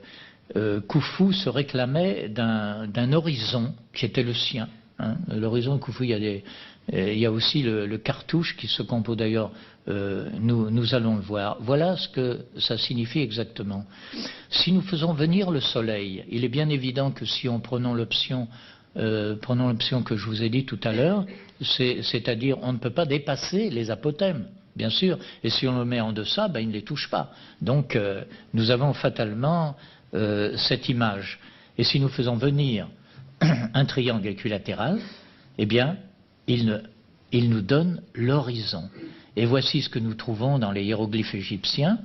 Khufu se réclamait d'un horizon qui était le sien. Hein. L'horizon de Khufu, il y a aussi le cartouche qui se compose d'ailleurs, nous allons le voir. Voilà ce que ça signifie exactement. Si nous faisons venir le soleil, il est bien évident que si on prenons l'option que je vous ai dit tout à l'heure, c'est-à-dire on ne peut pas dépasser les apothèmes, bien sûr, et si on le met en deçà, il ne les touche pas. Donc nous avons fatalement cette image. Et si nous faisons venir un triangle équilatéral, eh bien, il nous donne l'horizon. Et voici ce que nous trouvons dans les hiéroglyphes égyptiens.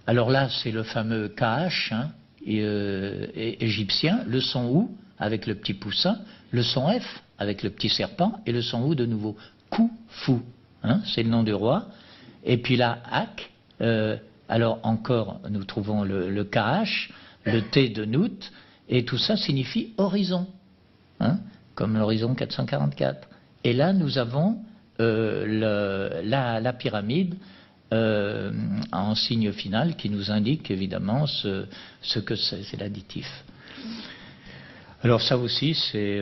Alors là, c'est le fameux KH égyptien, le son OU avec le petit poussin, le son F avec le petit serpent et le son OU de nouveau. Khufu, c'est le nom du roi. Et puis là, Ak, alors encore, nous trouvons le KH, le T de Nout, et tout ça signifie horizon, comme l'horizon 444. Et là, nous avons la pyramide en signe final qui nous indique évidemment ce que c'est l'additif. Alors ça aussi, c'est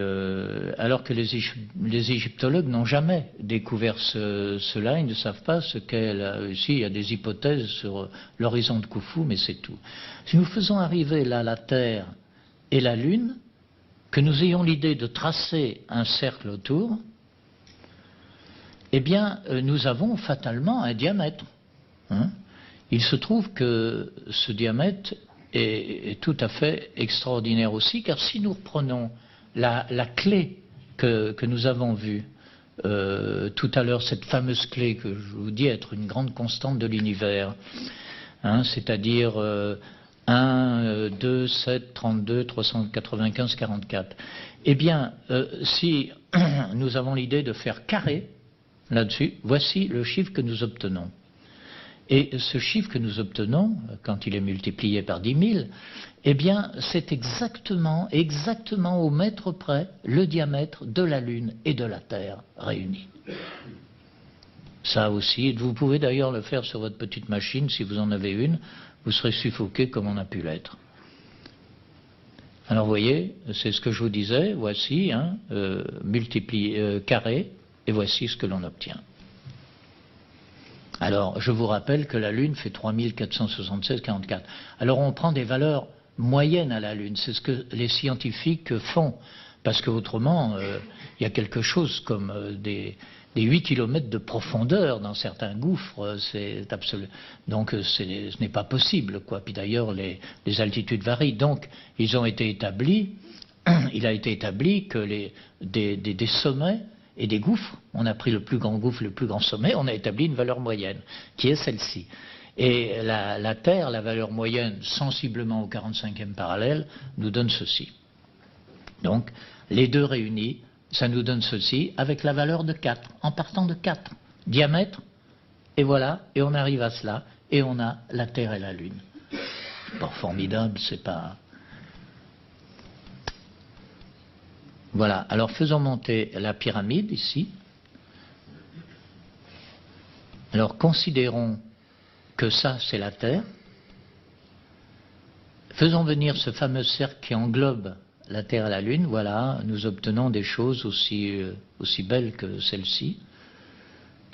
alors que les égyptologues n'ont jamais découvert cela, ils ne savent pas ce qu'est. Ici, il y a des hypothèses sur l'horizon de Khufu, mais c'est tout. Si nous faisons arriver là la Terre et la Lune, que nous ayons l'idée de tracer un cercle autour, eh bien, nous avons fatalement un diamètre. Il se trouve que ce diamètre est tout à fait extraordinaire aussi, car si nous reprenons la clé que nous avons vue tout à l'heure, cette fameuse clé que je vous dis être une grande constante de l'univers, c'est-à-dire 1, 2, 7, 32, 395, 44. Eh bien, si nous avons l'idée de faire carré là-dessus, voici le chiffre que nous obtenons. Et ce chiffre que nous obtenons, quand il est multiplié par 10 000, eh bien, c'est exactement au mètre près le diamètre de la Lune et de la Terre réunis. Ça aussi, vous pouvez d'ailleurs le faire sur votre petite machine, si vous en avez une, vous serez suffoqué comme on a pu l'être. Alors vous voyez, c'est ce que je vous disais, voici, carré, et voici ce que l'on obtient. Alors, je vous rappelle que la Lune fait 3476,44. Alors, on prend des valeurs moyennes à la Lune. C'est ce que les scientifiques font. Parce qu'autrement, il y a quelque chose comme des 8 km de profondeur dans certains gouffres. C'est absolu. Donc, ce n'est pas possible, quoi. Puis d'ailleurs, les altitudes varient. Donc, il a été établi que des sommets et des gouffres, on a pris le plus grand gouffre, le plus grand sommet, on a établi une valeur moyenne, qui est celle-ci. Et la Terre, la valeur moyenne, sensiblement au 45e parallèle, nous donne ceci. Donc, les deux réunis, ça nous donne ceci, avec la valeur de 4, en partant de 4. Diamètre, et voilà, et on arrive à cela, et on a la Terre et la Lune. Bon, formidable, c'est pas... Voilà, alors faisons monter la pyramide ici. Alors considérons que ça c'est la Terre. Faisons venir ce fameux cercle qui englobe la Terre et la Lune. Voilà, nous obtenons des choses aussi belles que celle-ci.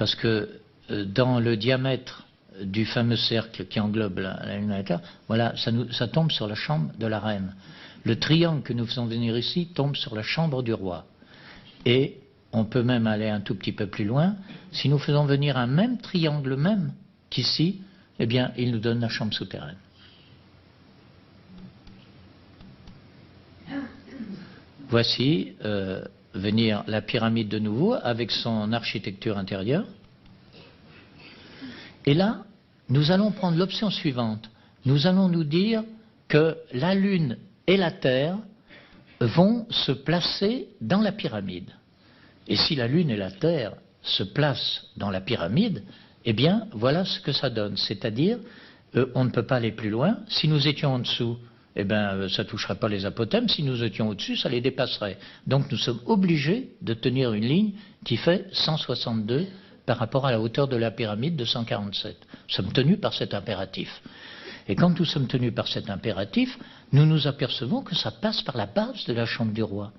parce que dans le diamètre du fameux cercle qui englobe la Lune et la Terre, voilà, ça tombe sur la chambre de la reine. Le triangle que nous faisons venir ici tombe sur la chambre du roi. Et on peut même aller un tout petit peu plus loin. Si nous faisons venir un même triangle même qu'ici, eh bien, il nous donne la chambre souterraine. Voici venir la pyramide de nouveau avec son architecture intérieure. Et là, nous allons prendre l'option suivante. Nous allons nous dire que la Lune et la Terre vont se placer dans la pyramide. Et si la Lune et la Terre se placent dans la pyramide, eh bien, voilà ce que ça donne. C'est-à-dire, on ne peut pas aller plus loin. Si nous étions en dessous, eh bien, ça ne toucherait pas les apothèmes. Si nous étions au-dessus, ça les dépasserait. Donc, nous sommes obligés de tenir une ligne qui fait 162 par rapport à la hauteur de la pyramide de 147. Nous sommes tenus par cet impératif. Et quand nous sommes tenus par cet impératif, nous nous apercevons que ça passe par la base de la chambre du roi.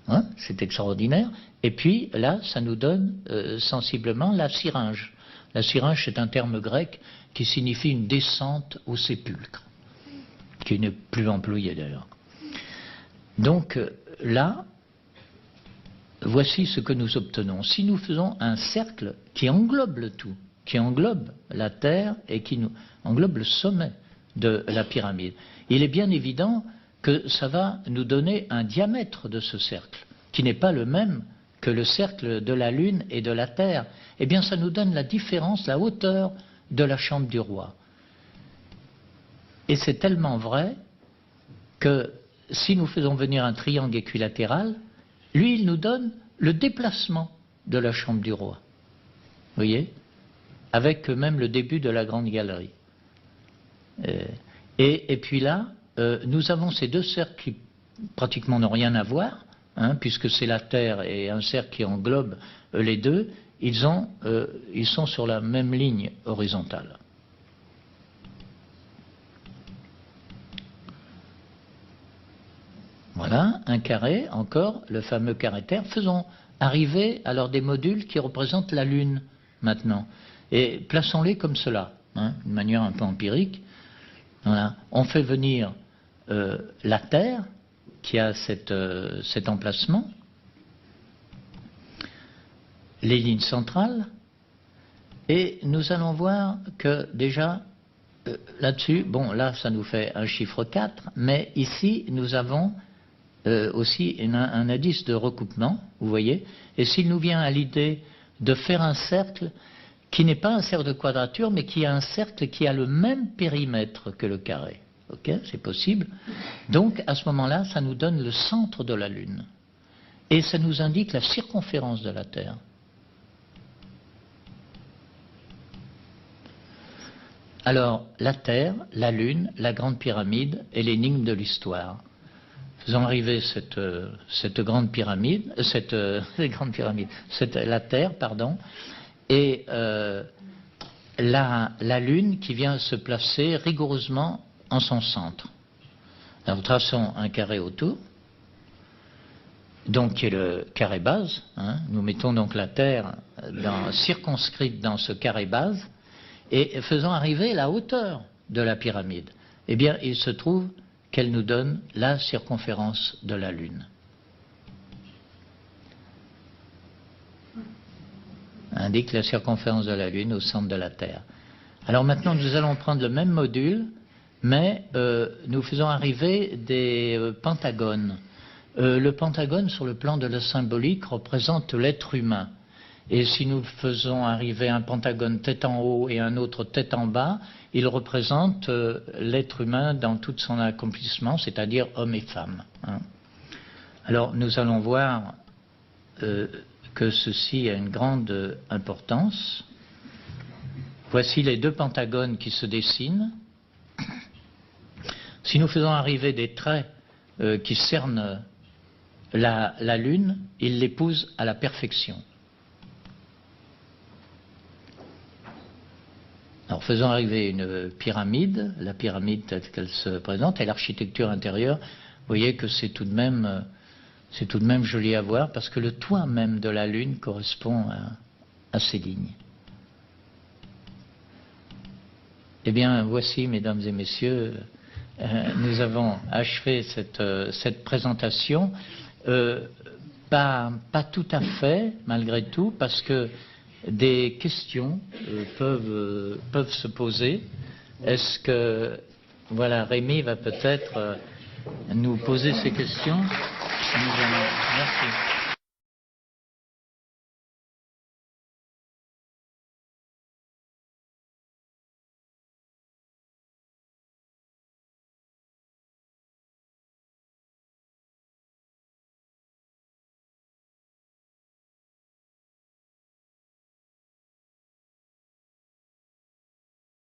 Hein, c'est extraordinaire. Et puis là, ça nous donne sensiblement la syringe. La syringe, c'est un terme grec qui signifie une descente au sépulcre, qui n'est plus employé d'ailleurs. Donc là, voici ce que nous obtenons. Si nous faisons un cercle qui englobe le tout, qui englobe la Terre et qui englobe le sommet de la pyramide, il est bien évident que ça va nous donner un diamètre de ce cercle, qui n'est pas le même que le cercle de la Lune et de la Terre. Eh bien, ça nous donne la différence, la hauteur de la chambre du roi. Et c'est tellement vrai que si nous faisons venir un triangle équilatéral, lui, il nous donne le déplacement de la chambre du roi. Vous voyez? Avec même le début de la grande galerie. Et puis là, nous avons ces deux cercles qui pratiquement n'ont rien à voir, hein, puisque c'est la Terre et un cercle qui englobe les deux, ils sont sur la même ligne horizontale. Voilà, un carré, encore, le fameux carré Terre. Faisons arriver alors des modules qui représentent la Lune, maintenant. Et plaçons-les comme cela, hein, d'une manière un peu empirique. Voilà. On fait venir la Terre, qui a cet emplacement, les lignes centrales, et nous allons voir que déjà, là-dessus, bon, là, ça nous fait un chiffre 4, mais ici, nous avons aussi un indice de recoupement, vous voyez, et s'il nous vient à l'idée de faire un cercle qui n'est pas un cercle de quadrature, mais qui a un cercle qui a le même périmètre que le carré. Ok, c'est possible. Donc, à ce moment-là, ça nous donne le centre de la Lune. Et ça nous indique la circonférence de la Terre. Alors, la Terre, la Lune, la Grande Pyramide et l'énigme de l'histoire. Faisons arriver cette grande pyramide, la Terre, pardon, et la Lune qui vient se placer rigoureusement en son centre. Alors, nous traçons un carré autour, donc qui est le carré base. Hein. Nous mettons donc la Terre circonscrite dans ce carré base et faisons arriver la hauteur de la pyramide. Eh bien, il se trouve qu'elle nous donne la circonférence de la Lune. Indique la circonférence de la Lune au centre de la Terre. Alors maintenant, nous allons prendre le même module, mais nous faisons arriver des pentagones. Le pentagone, sur le plan de la symbolique, représente l'être humain. Et si nous faisons arriver un pentagone tête en haut et un autre tête en bas, il représente l'être humain dans tout son accomplissement, c'est-à-dire homme et femme. Hein. Alors nous allons voir que ceci a une grande importance. Voici les deux pentagones qui se dessinent. Si nous faisons arriver des traits qui cernent la Lune, il l'épouse à la perfection. Alors faisons arriver une pyramide, la pyramide telle qu'elle se présente, et l'architecture intérieure, vous voyez que c'est tout de même joli à voir, parce que le toit même de la Lune correspond à ces lignes. Eh bien, voici, mesdames et messieurs, nous avons achevé cette présentation. Pas tout à fait, malgré tout, parce que des questions peuvent se poser. Est-ce que, voilà, Rémi va peut-être nous poser ces questions. Merci.